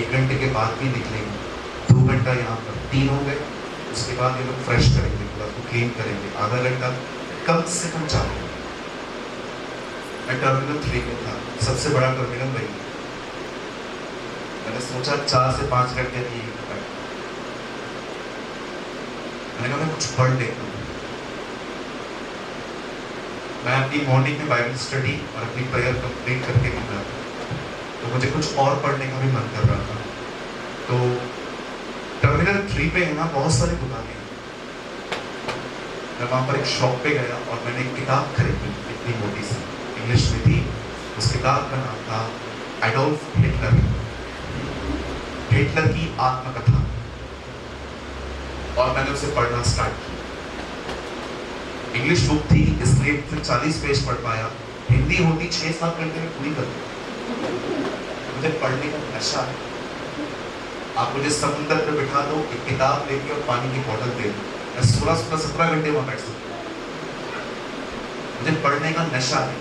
[SPEAKER 1] 1 घंटे के बाद भी निकलेंगे, 2 घंटा यहाँ पर 3 हो गए। उसके बाद ये लोग फ्रेश करेंगे, पूरा को क्लीन करेंगे, आधा घंटा कम से कम 4 घंटे। मैं टर्मिनल 3 में था, सबसे बड़ा टर्मिनल वही। मैंने सोचा 4 से 5 घंटे नहीं है। मैंने कहा मैं कुछ पढ़ लेता हूँ। मैं अपनी मॉर्निंग में बाइबल स्टडी और अपनी प्रेयर कंप्लीट करके निकला था, तो मुझे कुछ और पढ़ने का भी मन कर रहा था। तो टर्मिनल 3 पे है ना बहुत सारी दुकानें हैं। मैं वहां पर एक शॉप पे गया और मैंने एक किताब खरीदी, इतनी मोटी सी, इंग्लिश में थी। उस किताब का नाम था एडोल्फ हिटलर, हिटलर की आत्मकथा। और मैंने उसे पढ़ना स्टार्ट किया। इंग्लिश बुक थी इसलिए फिर 40 पेज पढ़ पाया। हिंदी होती 6-7 घंटे में पूरी कर दी। मुझे पढ़ने का नशा है। आप मुझे समुद्र पे बिठा दो, एक किताब लेके और पानी की बोतल दे दो, मैं 16-17 घंटे वहां बैठ सकता हूं। मुझे पढ़ने का नशा है।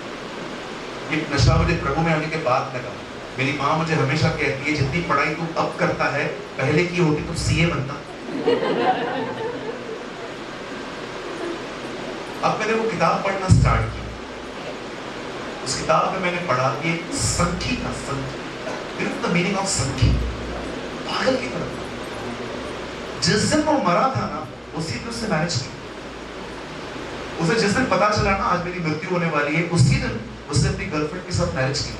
[SPEAKER 1] ये नशा मुझे प्रभु में आने के बाद लगा। मेरी माँ मुझे हमेशा कहती है, जितनी पढ़ाई तू अब करता है, पहले की होती तो सीए बनता। अब मैंने वो किताब पढ़ना स्टार्ट की। उस किताब में मैंने पढ़ा कि संखी का द मीनिंग ऑफ संखी, पागल की तरह। जिस दिन वो मरा था ना, उसी दिन उससे मैरिज की। उसे जिस दिन पता चला ना आज मेरी मृत्यु होने वाली है, उसी दिन उसने अपनी गर्लफ्रेंड के साथ मैरिज की।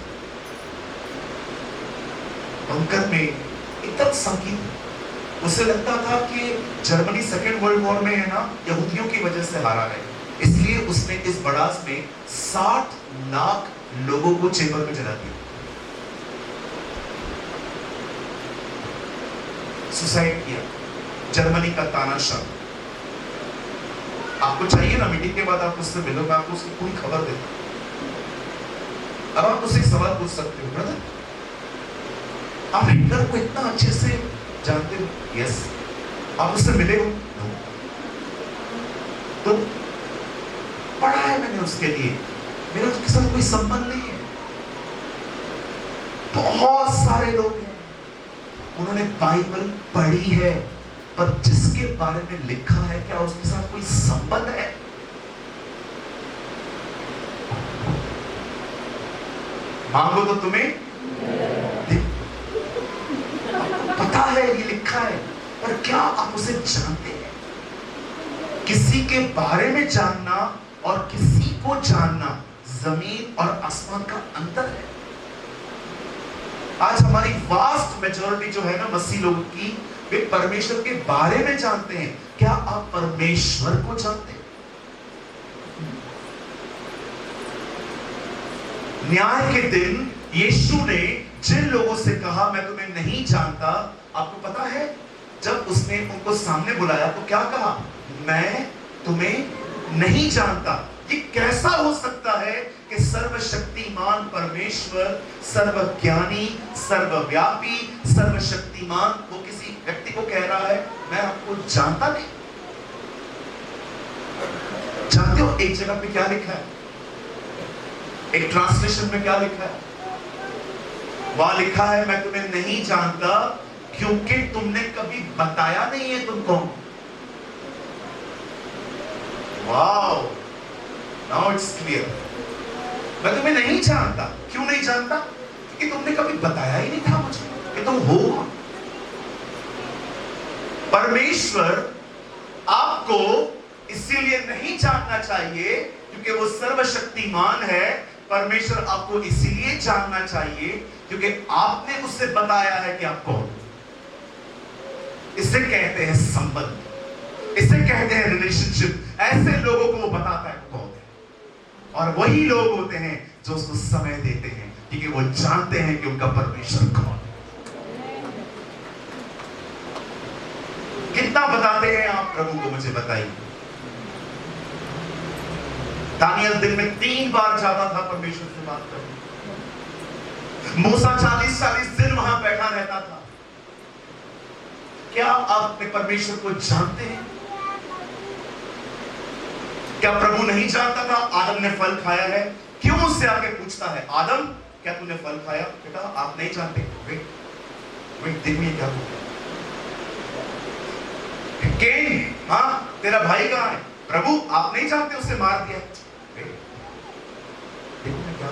[SPEAKER 1] बंकर में एकदम संगीत। उसे लगता था कि जर्मनी सेकेंड वर्ल्ड वॉर में है ना, यहूदियों की वजह से हारा है, इसलिए उसने इस बड़ास में 60 लाख लोगों को चेंबर में जला दिया, सुसाइड किया। जर्मनी का तानाशाह। आपको चाहिए ना मीटिंग के बाद आप उससे मिलो, मैं आपको उसकी पूरी खबर देता हूं। अब आप उससे एक सवाल पूछ सकते हो, ब्रदर आप हिटलर को इतना अच्छे से जानते हो? यस। आप उससे मिले हो? नो। तो पढ़ा है मैंने उसके लिए, मेरा उसके साथ कोई संबंध नहीं है। बहुत सारे लोग हैं उन्होंने बाइबल पढ़ी है, पर जिसके बारे में लिखा है क्या उसके साथ कोई संबंध है? मांगो तो तुम्हें पता है, ये लिखा है, पर क्या आप उसे जानते हैं? किसी के बारे में जानना और किसी को जानना जमीन और आसमान का अंतर है। आज हमारी वास्ट मेजॉरिटी जो है ना मसीह लोगों की, वे परमेश्वर के बारे में जानते हैं। क्या आप परमेश्वर को जानते हैं? न्याय के दिन यीशु ने जिन लोगों से कहा मैं तुम्हें नहीं जानता, आपको पता है जब उसने उनको सामने बुलाया तो क्या कहा? मैं तुम्हें नहीं जानता। ये कैसा हो सकता है कि सर्वशक्तिमान परमेश्वर, सर्वज्ञानी, सर्वव्यापी, सर्वशक्तिमान, वो किसी व्यक्ति को कह रहा है मैं आपको जानता नहीं? जानते हो एक जगह पे क्या लिखा है? एक ट्रांसलेशन में क्या लिखा है? वहां लिखा है मैं तुम्हें नहीं जानता क्योंकि तुमने कभी बताया नहीं है तुमको। Wow, now it's clear. मैं तुम्हें नहीं जानता। क्यों नहीं जानता? क्योंकि तुमने कभी बताया ही नहीं था मुझे कि तुम हो। परमेश्वर आपको इसीलिए नहीं जानना चाहिए क्योंकि वो सर्वशक्तिमान है। परमेश्वर आपको इसीलिए जानना चाहिए क्योंकि आपने उससे बताया है कि आप कौन। इसे कहते हैं संबंध, इसे कहते हैं रिलेशनशिप। ऐसे लोगों को वो बताता है कौन है, और वही लोग होते हैं जो उसको समय देते हैं क्योंकि वो जानते हैं कि उनका परमेश्वर कौन है। कितना बताते हैं आप प्रभु को? मुझे बताइए। दानियल दिन में 3 बार जाता था परमेश्वर से बात करने। मूसा 40-40 दिन वहां बैठा रहता था। क्या आप अपने परमेश्वर को जानते हैं? क्या प्रभु नहीं जानता था आदम ने फल खाया है? क्यों उससे आके पूछता है आदम क्या तूने फल खाया? बेटा आप नहीं जानते। वेट देखिए क्या हो गया। केन, हाँ तेरा भाई कहां है? प्रभु आप नहीं जानते, उसे मार दिया। देखो मैं क्या,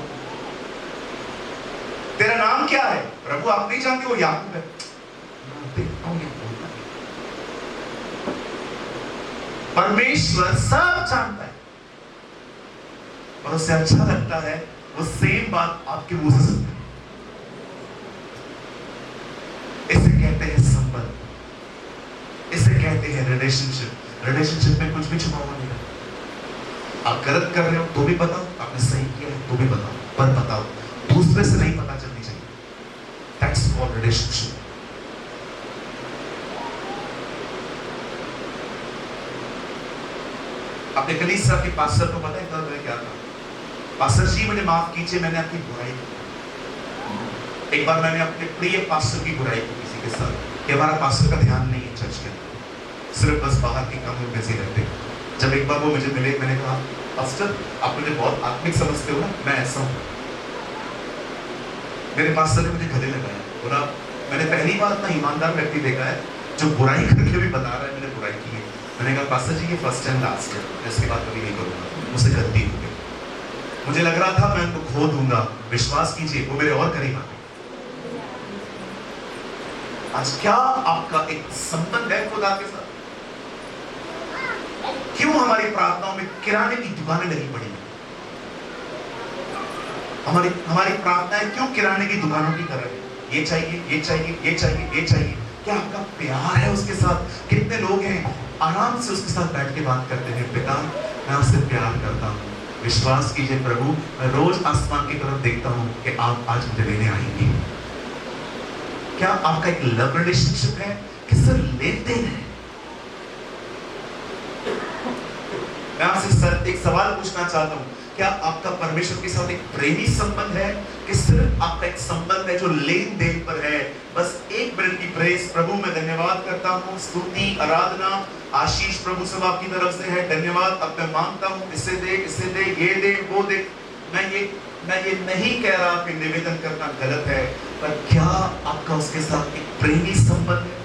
[SPEAKER 1] तेरा नाम क्या है? प्रभु आप नहीं जानते, वो याकूब है। परमेश्वर सब जानता है और उसे अच्छा लगता है वो सेम बात आपके मुंह से सुनता है। इसे कहते हैं संबंध, इसे कहते हैं रिलेशनशिप। रिलेशनशिप में कुछ भी छुपा हुआ नहीं है। गलत कर रहे हो तो भी बताओ, आपने सही किया है तो भी बताओ, पर बताओ, दूसरे से नहीं पता चलनी चाहिए। That's called relationship. अपने कलीसिया के पास्टर को पता है कल मैं क्या था? पास्टर जी मुझे माफ कीजिए, मैंने आपकी बुराई की। एक बार मैंने अपने प्रिय पास्टर की बुराई की किसी के साथ कि हमारा पास्टर का ध्यान नहीं है चर्च के, सिर्फ बस बाहर के काम में बिजी रहते हैं। जब एक बार वो मुझे मिले, मैंने कहा पास्टर आप मुझे बहुत आत्मिक समझते हो ना, मैं ऐसा हूं। मेरे पास्टर ने मुझे गले लगाया, बोला मैंने पहली बार इतना ईमानदार व्यक्ति देखा है जो बुराई करके भी बता रहा है मैंने बुराई की है। मैंने कहा पास्टर जी ये फर्स्ट एंड लास्ट है, इसके बाद कभी नहीं करूंगा, मुझसे गलती हो गई। मुझे लग रहा था मैं उनको खो दूंगा, विश्वास कीजिए वो मेरे और करीब आ गए। आज क्या आपका एक संबंध है खुदा के साथ? क्यों हमारी प्रार्थनाओं में किराने की दुकानें लगी पड़ी हैं? हमारी प्रार्थनाएं क्यों किराने की दुकानों की तरह है? ये चाहिए, ये चाहिए, ये चाहिए, ये चाहिए। क्या आपका प्यार है उसके साथ? कितने लोग हैं आराम से उसके साथ बैठ के बात करते हैं, पिता मैं आपसे प्यार करता हूँ, विश्वास कीजिए प्रभु मैं रोज आसमान की तरफ देखता हूँ कि आप आज मुझे लेने आएंगे। क्या आपका एक लव रिलेशनशिप है कि सिर्फ लेन देन है? मैं आपसे एक सवाल पूछना चाहता हूं, क्या आपका परमेश्वर के साथ एक प्रेमी संबंध है कि सिर्फ आपका एक संबंध है जो लेन देन पर है? बस एक मिनट की प्रेस। प्रभु मैं धन्यवाद करता हूं, स्तुति आराधना आशीष प्रभु सब आपकी तरफ से है, धन्यवाद। अब मैं मांगता हूं इसे दे, ये दे, वो दे। मैं ये नहीं कह रहा कि निवेदन करना गलत है, पर क्या आपका उसके साथ एक प्रेमी संबंध है?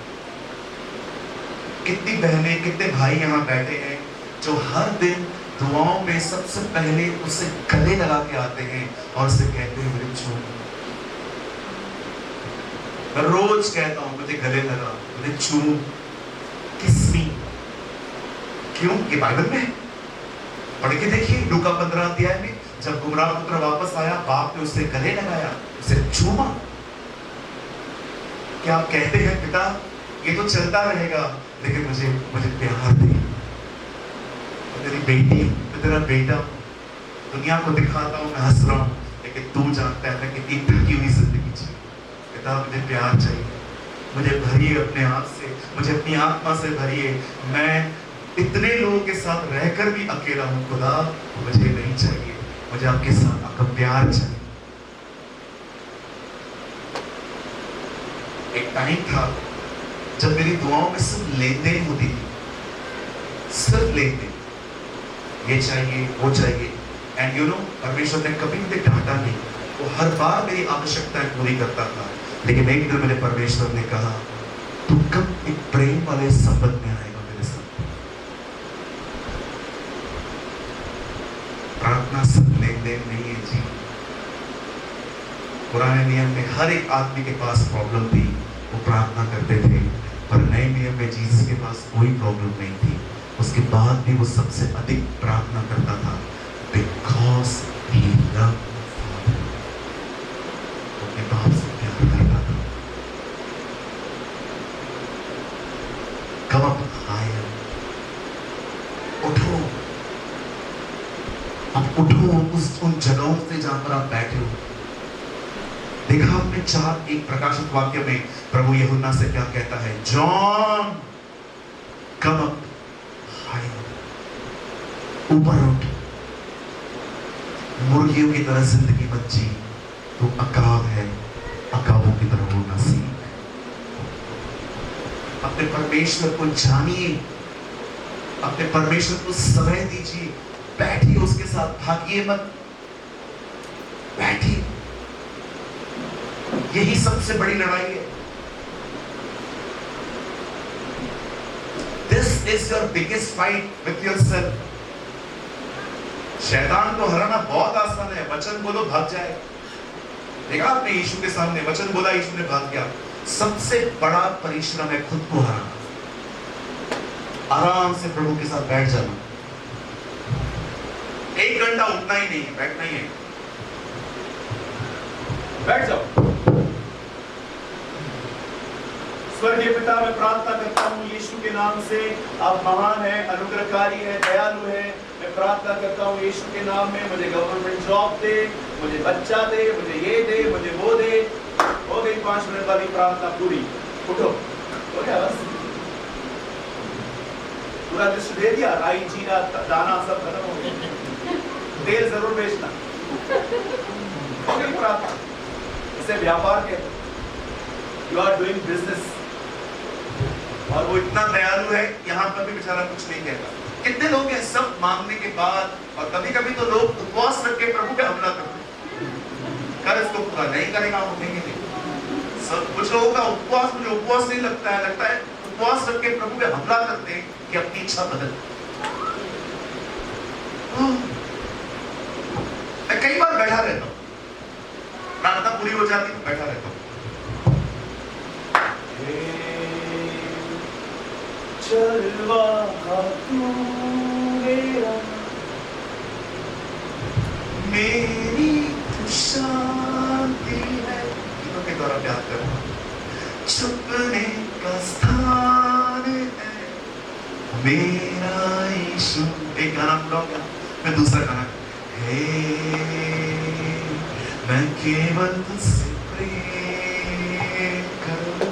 [SPEAKER 1] कितनी बहनें कितने भाई यहाँ बैठे हैं जो हर दिन दुआओं में सबसे पहले उससे गले लगा के आते हैं और उसे कहते हैं मेरे छू। मैं रोज कहता हूं मुझे गले लगा, मुझे छू, किस मी। क्यों? ये बाइबल में पढ़ के देखिए, लूका 15 अध्याय में जब गुमराह पुत्र वापस आया, बाप ने उससे गले लगाया, उसे छूमा। क्या आप कहते हैं पिता ये तो चलता रहेगा लेकिन मुझे प्यार दे, मेरी बेटी, मैं तेरा बेटा हूं, दुनिया को दिखाता हूं मैं हंस रहा हूं लेकिन तू जानता है मैं कितनी थकी हुई जिंदगी जी। पिता मुझे प्यार चाहिए, मुझे भरिए अपने आप से, मुझे अपनी आत्मा से भरिए। मैं इतने लोगों के साथ रहकर भी अकेला हूं, खुदा मुझे नहीं चाहिए, मुझे आपके साथ आपका प्यार चाहिए। एक टाइम था जब मेरी दुआओं में सिर्फ लेन देन होती थी, सिर्फ लेन देन, ये चाहिए वो चाहिए। एंड यू नो परमेश्वर ने कभी मुझे डांटा नहीं, वो हर बार मेरी आवश्यकताएं पूरी करता था। लेकिन एक दिन मेरे परमेश्वर ने कहा तू कब एक प्रेम वाले संबंध में आएगा मेरे साथ? प्रार्थना सिर्फ लेन देन नहीं है जी। पुराने नियम में हर एक आदमी के पास प्रॉब्लम थी, वो प्रार्थना करते थे, पर नए नियम में जीसस के पास कोई प्रॉब्लम नहीं थी, उसके बाद भी वो सबसे अधिक प्रार्थना करता था बिकॉज ही लव्ड फादर। अपने बाप से प्यार करता था। कम अप हायर, उठो, अब उठो उन जगहों से जहां पर आप बैठे हो। देखा आपने चार एक प्रकाशित वाक्य में प्रभु यूहन्ना से क्या कहता है? जॉन कम अप हायर, ऊपर उठ, मुर्गियों की तरह जिंदगी मत जी, तू अकाब है, अकाबों की तरह होना सीख। अपने परमेश्वर को जानिए, अपने परमेश्वर को समय दीजिए, बैठिए उसके साथ, भागिए मत, बैठिए। यही सबसे बड़ी लड़ाई है। This is your biggest fight with yourself. शैतान को हराना बहुत आसान है, वचन बोलो भाग जाए। देखा आपने यीशु के सामने वचन बोला, यीशु ने भाग गया। सबसे बड़ा परिश्रम है खुद को हराना। आराम से प्रभु के साथ बैठ जाना। 1 घंटा उठना ही नहीं है, बैठना ही है। बैठ जाओ,
[SPEAKER 2] स्वर्गीय पिता, मैं प्रार्थना करता हूँ यीशु के नाम से, आप महान हैं, अनुग्रहकारी हैं, दयालु हैं। मैं प्रार्थना करता हूँ यीशु के नाम में, मुझे गवर्नमेंट जॉब दे, मुझे बच्चा दे, मुझे ये दे, मुझे वो दे। हो गई 5 मिनट वाली प्रार्थना पूरी। उठो, हो गया बस, पूरा लिस्ट दे दिया, राई जीरा दाना सब खत्म हो गया, तेल जरूर बेचना। हो गई प्रार्थना। इसे व्यापार कहते हैं, यू आर डूइंग बिजनेस।
[SPEAKER 1] और वो इतना दयालु है, यहाँ पर भी बेचारा कुछ नहीं कहता। कितने लोग हैं सब मांगने के बाद, और कभी कभी तो लोग उपवास रख के प्रभु पे हमला करते हैं, कर इसको पूरा नहीं करेगा उठेंगे नहीं। सब कुछ लोगों का उपवास, मुझे उपवास नहीं लगता है उपवास रख के प्रभु पे हमला करते हैं कि अपनी इच्छा बदल। मैं कई बार बैठा रहता हूँ, प्रार्थना पूरी हो जाती तो बैठा रहता हूँ।
[SPEAKER 2] चलवा तू मेरा,
[SPEAKER 1] मेरी शांति है, तीनों के द्वारा प्यार करना, छुपने का स्थान है मेरा यीशु। एक गाना गाऊंगा, मैं दूसरा गाना मैं केवल तुझसे प्रेम करूं,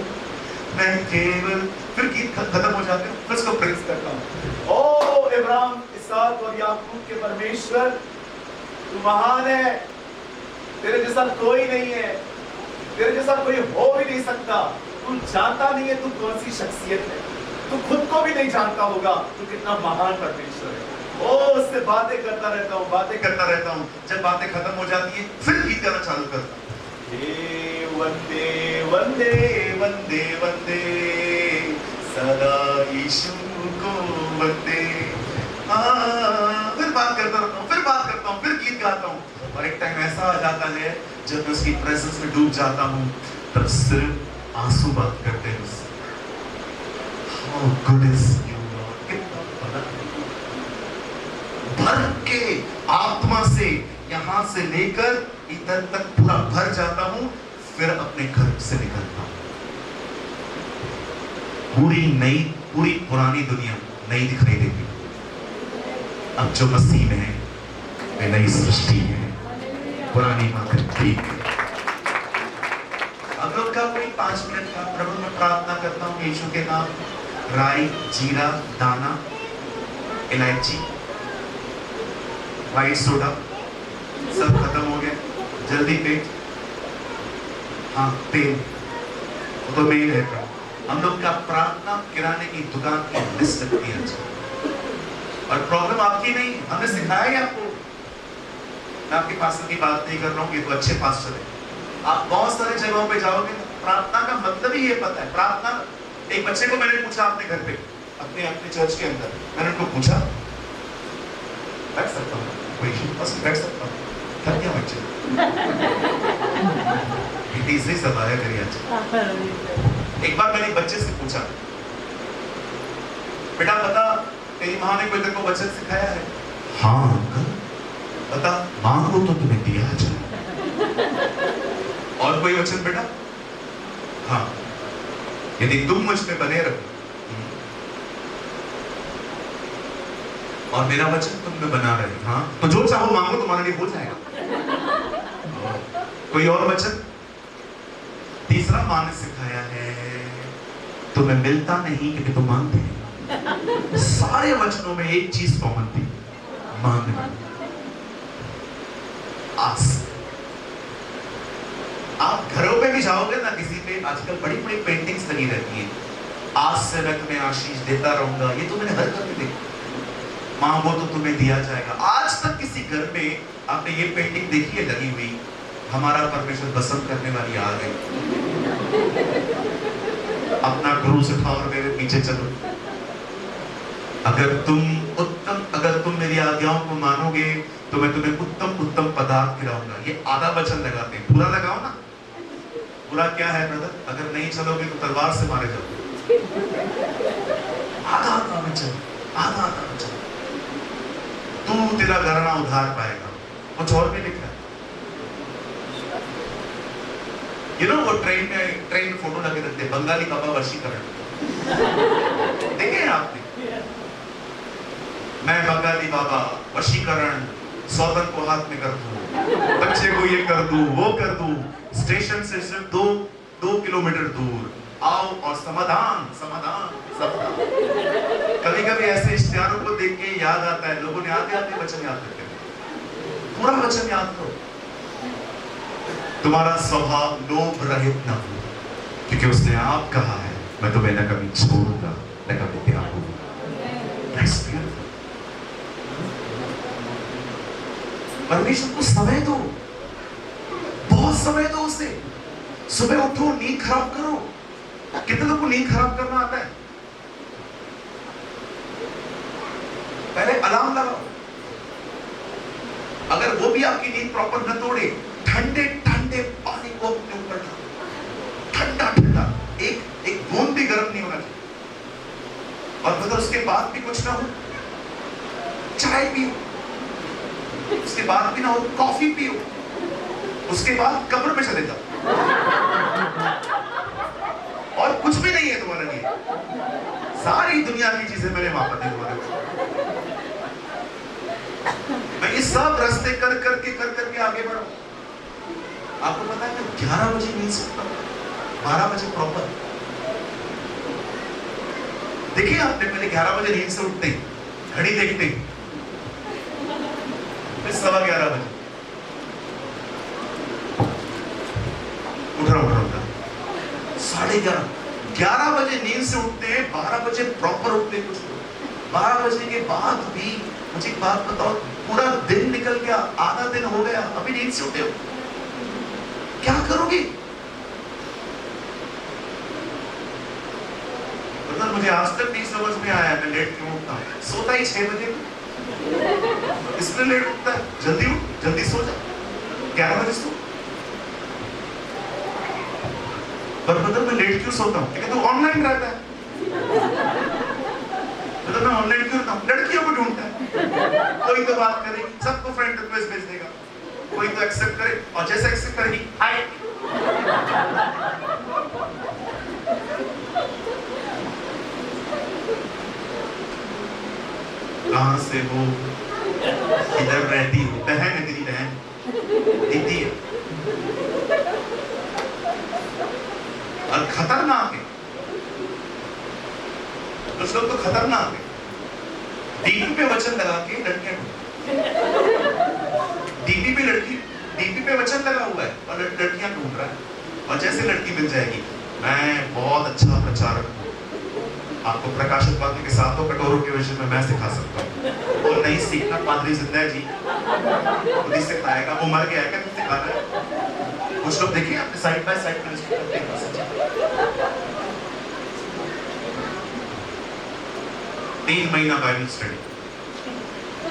[SPEAKER 1] मैं केवल, फिर गीत खत्म हो जाते हैं, फिर उसको प्रेज करता हूं।
[SPEAKER 2] ओ इब्राहिम, इसहाक और याकूब के परमेश्वर, तू महान है, तेरे जैसा कोई नहीं है, तेरे जैसा कोई हो भी नहीं सकता। तू जानता नहीं है तू कौन सी शख्सियत है, तू खुद को भी नहीं जानता होगा तू कितना महान परमेश्वर है। ओ उससे बातें करता रहता हूँ, बातें करता रहता हूँ। जब बातें खत्म हो जाती है फिर गीत गाना चालू करता हूँ। हे वंदे वंदे वंदे वंदे सदा यीशु को वंदे। फिर बात करता रहता हूँ, फिर बात करता हूँ, फिर गीत गाता हूँ। और एक टाइम ऐसा आ जाता है जब मैं उसकी प्रेजेंस में डूब जाता हूँ, तब सिर्फ आंसू बात करते हैं उससे। How good is you Lord, कितना बड़ा, भर के आत्मा से यहां से लेकर इधर तक पूरा भर जाता हूं, फिर अपने घर से निकलता हूं। पूरी पुरानी दुनिया नई दिखाई देती, अब जो मसीह में है वे नई सृष्टि है, पुरानी बातें ठीक है। अब लोग का कोई 5 मिनट का प्रभु में प्रार्थना करता हूं यीशु के नाम। राई, जीरा, दाना, इलायची, व्हाइट सोडा सब खत्म हो गया, जल्दी पेट, हाँ तेल, वो तो मेन है। हम लोग का प्रार्थना किराने की दुकान की लिस्ट लगती है। और प्रॉब्लम आपकी नहीं, हमने सिखाया है आपको। मैं आपके पास्टर की बात नहीं कर रहा हूँ कि तो अच्छे पास्टर है। आप बहुत सारे जगहों पे जाओगे, प्रार्थना का मतलब ही ये पता है। प्रार्थना, एक बच्चे को मैंने पूछा अपने घर पे, अपने चर्च के अंदर, मैंने उनको पूछा, बैठ सकता हूँ कोई बस बैठ सकता हूँ, थक गया बच्चे, तीसरी सभा है मेरी आज। एक बार मैंने एक बच्चे से पूछा, बेटा बता तेरी माँ ने कोई तेरे को वचन सिखाया है? हाँ अंकल। बता, मांगो तो तुम्हें दिया जाए। और कोई वचन बेटा? हाँ, यदि तुम मुझ पे बने रहो और मेरा वचन तुम में बना रहे, हाँ, तो जो चाहो मांगो तुम्हारे लिए हो जाएगा। कोई और वचन? तीसरा मां ने सिखाया है, तुम्हें मिलता नहीं क्योंकि तुम मांगते हैं। सारे वचनों में एक चीज कॉमन थी, मांगना, आस। आप घरों पे भी जाओगे ना, किसी पे आजकल बड़ी बड़ी पेंटिंग्स लगी रहती हैं, आज से मैं तुम्हें आशीष देता रहूंगा। ये तो मैंने हर घर में देखा, मांगो तो तुम्हें दिया जाएगा। आज तक किसी घर में आपने ये पेंटिंग देखी है लगी हुई, हमारा परमेश्वर पसंद करने वाली आ गई, अपना क्रूस उठाओ और मेरे पीछे चलो। अगर तुम मेरी आज्ञाओं को मानोगे तो मैं तुम्हें उत्तम उत्तम पदार्थ खिलाऊंगा। ये आधा वचन लगाते हैं, पूरा लगाओ ना। पूरा क्या है ब्रदर? अगर नहीं चलोगे तो तलवार से मारे जाओगे। आधा आधा वचन, आधा आधा वचन। तू तेरा घराना उधार पाएगा, कुछ और भी लिखा है। वो ट्रेन में फोटो लगे रहते हैं, बंगाली बाबा वशीकरण। देखे हैं आपने? मैं बंगाली बाबा वशीकरण, सौतन को हाथ में कर दूं, बच्चे को ये कर दूं, वो कर दूं, स्टेशन से सिर्फ 2 किलोमीटर दूर आओ और समाधान समाधान समाधान। कभी कभी ऐसे इश्तिहारों को देख के याद आता है, लोगों ने आते आते वचन याद करते हैं, पूरा वचन याद करो। तुम्हारा स्वभाव लोभ रहित न हो, क्योंकि उसने आप कहा है मैं तुम्हें न कभी छोड़ूंगा न कभी त्यागूंगा। परमेश्वर को समय दो, बहुत समय दो उसे। सुबह उठो, नींद खराब करो। कितने लोगों को नींद खराब करना आता है? पहले अलार्म लगाओ, अगर वो भी आपकी नींद प्रॉपर न तोड़े, ठंडे ठंडे पानी को अपने ऊपर डालो, ठंडा ठंडा, एक बूंद भी गर्म नहीं होना चाहिए। और मतलब उसके बाद भी कुछ ना हो, चाय पियो, उसके बाद भी ना हो कॉफी पियो, उसके बाद कब्र में चले जाओ और कुछ भी नहीं है तुम्हारे लिए। सारी दुनिया की चीजें मेरे वहां पर तुम्हारे, मैं ये सब रास्ते कर करके आगे बढ़ा। आपको पता है मैं 11 बजे नींद से उठता हूं, 12 बजे प्रॉपर। देखिए आपने, पहले 11 बजे नींद से उठते ही घड़ी देखते ही, फिर 11:15 बजे उठ रहा 11:30 बजे नींद से उठते हैं, 12 बजे प्रॉपर उठते हैं। कुछ 12 बजे के बाद भी मुझे एक बात बताओ, पूरा दिन निकल गया, आधा दिन हो गया, अभी नींद से उठे हो, क्या करोगे? मतलब मुझे आज तक नहीं समझ में आया मैं लेट क्यों उठता हूं। सोता ही 6 बजे, इसलिए लेट उठता है। जल्दी उठ, जल्दी सो जा, 11 बजे सो। पर मतलब मैं लेट क्यों सोता हूं? क्योंकि तू ऑनलाइन रहता है। मतलब मैं ऑनलाइन क्यों रहता हूं? लड़कियों को ढूंढता है, कोई तो बात करेगी, सबको फ्रेंड रिक्वेस्ट भेज देगा, कोई तो एक्सेप्ट करे, और जैसे एक्सेप्ट करेगी हाय। कहां से हो, इधर रहती हो, बहन है तेरी, बहन दीदी है। और खतरनाक है, कुछ लोग तो खतरनाक है। डीपी पे वचन लगा के लड़कियां डीपी पे वचन लगा हुआ है और लड़कियां ढूंढ रहा है, और जैसे लड़की मिल जाएगी, मैं बहुत अच्छा प्रचारक हूं, आपको प्रकाशित वाक्य के 7 कटोरों के विषय में मैं सिखा सकता हूँ। वो नहीं सीखना, पादरी जिंदा है जी, खुद ही सिखाएगा। वो मर गया है क्या, सिखा रहा है? कुछ लोग देखिए आपने साइड बाय साइड मिनिस्ट्री करते हैं। 3 महीना बाइबल स्टडी,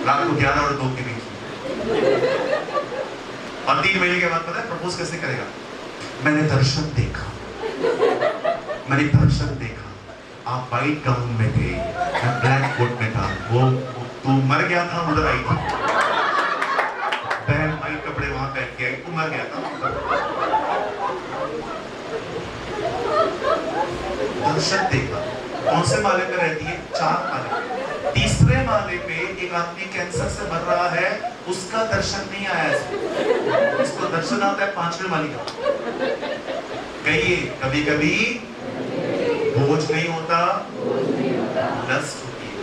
[SPEAKER 2] रात को 11 और 2 के बीच में, और 3 महीने के बाद पता है प्रपोज कैसे करेगा? मैंने दर्शन देखा, आप वाइट गाउन में थे, मैं ब्लैक कोट में था, वो तू मर गया था, उधर आई थी, बहन वाइट कपड़े वहां पहन के आई, तू मर गया था। दर्शन देखा। कौन से माले पे रहती है? 4 माले। तीसरे माले पे एक आदमी कैंसर से मर रहा है, उसका दर्शन नहीं आया इसको, इसको दर्शन आता है 5वें माले का। कहिए, कभी कभी बोझ नहीं होता, लस्ट होती है।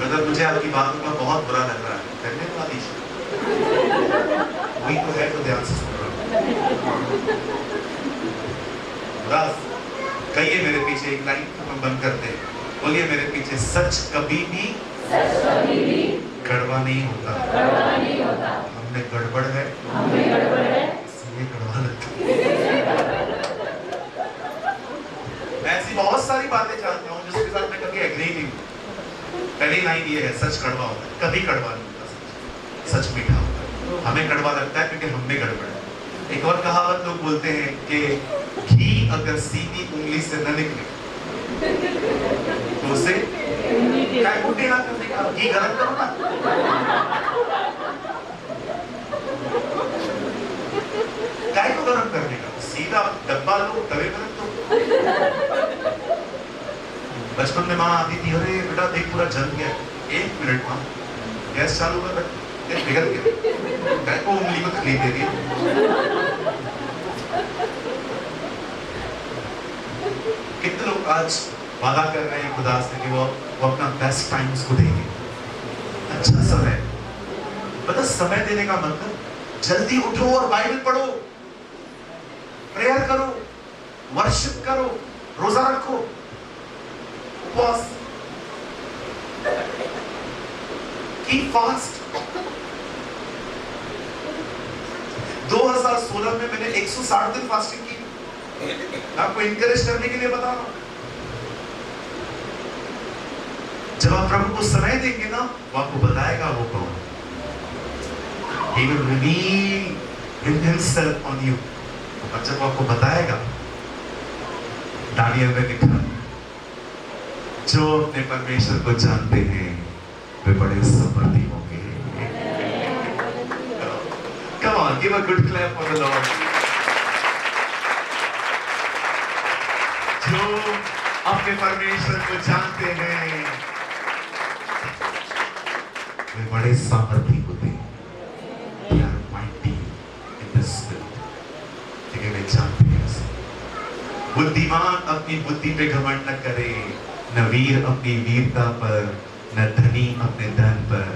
[SPEAKER 2] अगर मुझे आपकी बातों का बहुत बुरा लग रहा है, धन्यवाद ईश्वर, वही तो है तो ध्यान से सुन रहा हूं। कहिए मेरे पीछे एक लाइन हम बंद करते हैं, बोलिए मेरे पीछे, सच कभी भी कड़वा नहीं होता। हमने गड़बड़ है, इसलिए कड़वा लगता है। ऐसी बहुत सारी बातें जानता हूँ जिसके साथ मैं कभी एग्री नहीं हूँ। पहली लाइन ये है, सच कड़वा होता है, कभी कड़वा नहीं होता, सच मीठा होता है। हमें कड़वा लगता है क्योंकि हम में गड़बड़ है। एक और कहावत लोग बोलते हैं कि घी अगर सीधी उंगली से न निकले तो उसे क्या घी गरम करो ना। गर्म करने का, सीधा डब्बा लो तवे पर रख दो। बचपन में माँ आती थी, अरे बेटा देख पूरा जल गया, 1 मिनट माँ गैस चालू कर रख, ये पिघल गया, गाय को उंगली को तकलीफ दे दी। कितने लोग आज वादा कर रहे हैं खुदा से कि वो अपना बेस्ट टाइम उसको देंगे, अच्छा समय। मतलब समय देने का मतलब जल्दी उठो और बाइबल पढ़ो, प्रेयर करो, वर्शिप करो, रोजा रखो, उपवास, कीप फास्ट। 2016 में मैंने 160 दिन फास्टिंग की, आपको इंकरेज करने के लिए बता रहा हूं। जब आप प्रभु को समय देंगे ना, वो आपको बताएगा वो कौन। He will reveal himself on you। और जब आपको बताएगा, दानियल में लिखा, जो अपने परमेश्वर को जानते हैं वे बड़े समर्थी होंगे। Come on, give a good clap for the Lord। जो अपने परमेश्वर को जानते हैं वे बड़े सामर्थी होते हैं। They are mighty in the spirit। ठीक है, वे जानते हैं उसे। बुद्धिमान अपनी बुद्धि पे घमंड न करे, न वीर अपनी वीरता पर, न धनी अपने धन पर।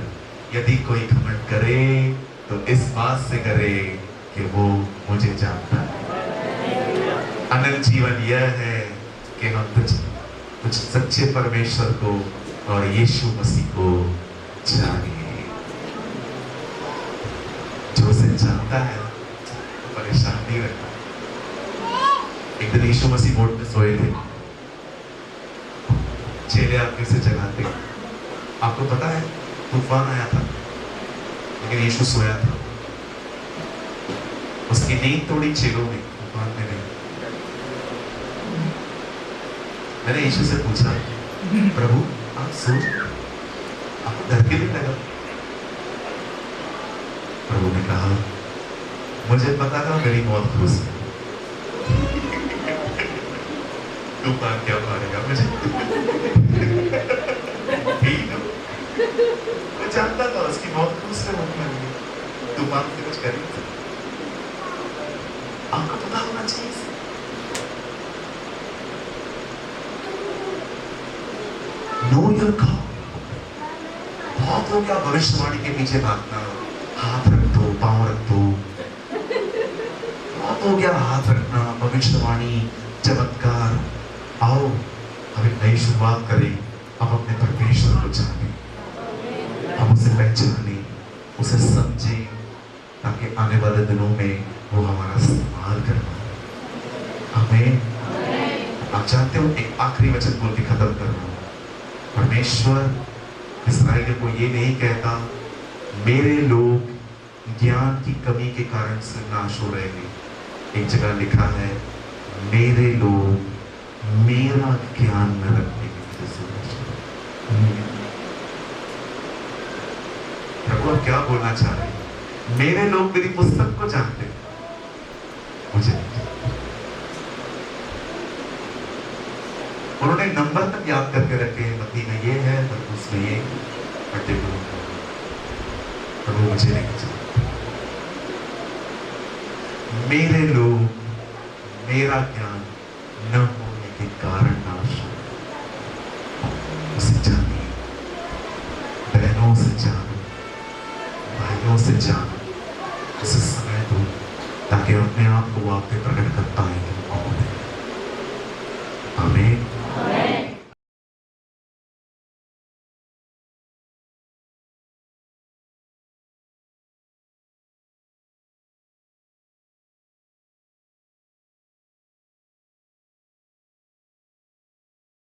[SPEAKER 2] यदि कोई घमंड करे तो इस बात से करे कि वो मुझे जानता है। अनंत जीवन यह है कि हम कुछ सच्चे परमेश्वर को और यीशु मसीह को जानिए। जो उसे जानता है तो परेशान नहीं रहता। एक दिन यीशु मसीह बोट में सोए थे, चेले आके उसे जगाते। आपको पता है तूफान आया था लेकिन यीशु सोया था। उसकी नींद तोड़ी चेलों ने, तूफान में नहीं। मैंने यीशु से पूछा, प्रभु आप सो, आपको डर क्यों नहीं लगा? प्रभु ने कहा, मुझे पता था मेरी मौत क्रूस है। तूफान क्या मारेगा मुझे? ठीक है, मैं जानता था उसकी मौत क्रूस से होने वाली है, तूफान से कुछ कर ही नहीं सकता। आपको पता होना चाहिए। Know your God। बहुत हो गया भविष्यवाणी के पीछे भागना, हाथ रख दो, पांव रख दो। बहुत हो गया हाथ रखना, भविष्यवाणी, चमत्कार। आओ अब एक नई शुरुआत करें। अब अपने परमेश्वर को जाने, हम उसे पहचाने, उसे समझे, ताकि आने वाले दिनों में वो हमारा इस्तेमाल कर पाए। आमीन। आप जानते हो, एक आखिरी वचन बोल के खत्म कर रहा हूं। परमेश्वर इस्राएल को ये नहीं कहता मेरे लोग ज्ञान की कमी के कारण से नाश हो रहे हैं। एक जगह लिखा है मेरे लोग मेरा ज्ञान न रखने की वजह से नाश हो रहे हैं। प्रभु आप क्या बोलना चाह रहे हैं? मेरे लोग मेरी पुस्तक को जानते हैं, मुझे नहीं। उन्होंने नंबर तक याद करके रखे हैं, मत्ती में ये है, मरकुस में ये, पर वो मुझे नहीं जानते। मेरे लोग मेरा ज्ञान न होने के कारण नाश हो। उसे जानिए, बहनों से जानो, भाइयों से जानो, उसे समय दो ताकि अपने आप को आप पे प्रकट कर पाएंगे।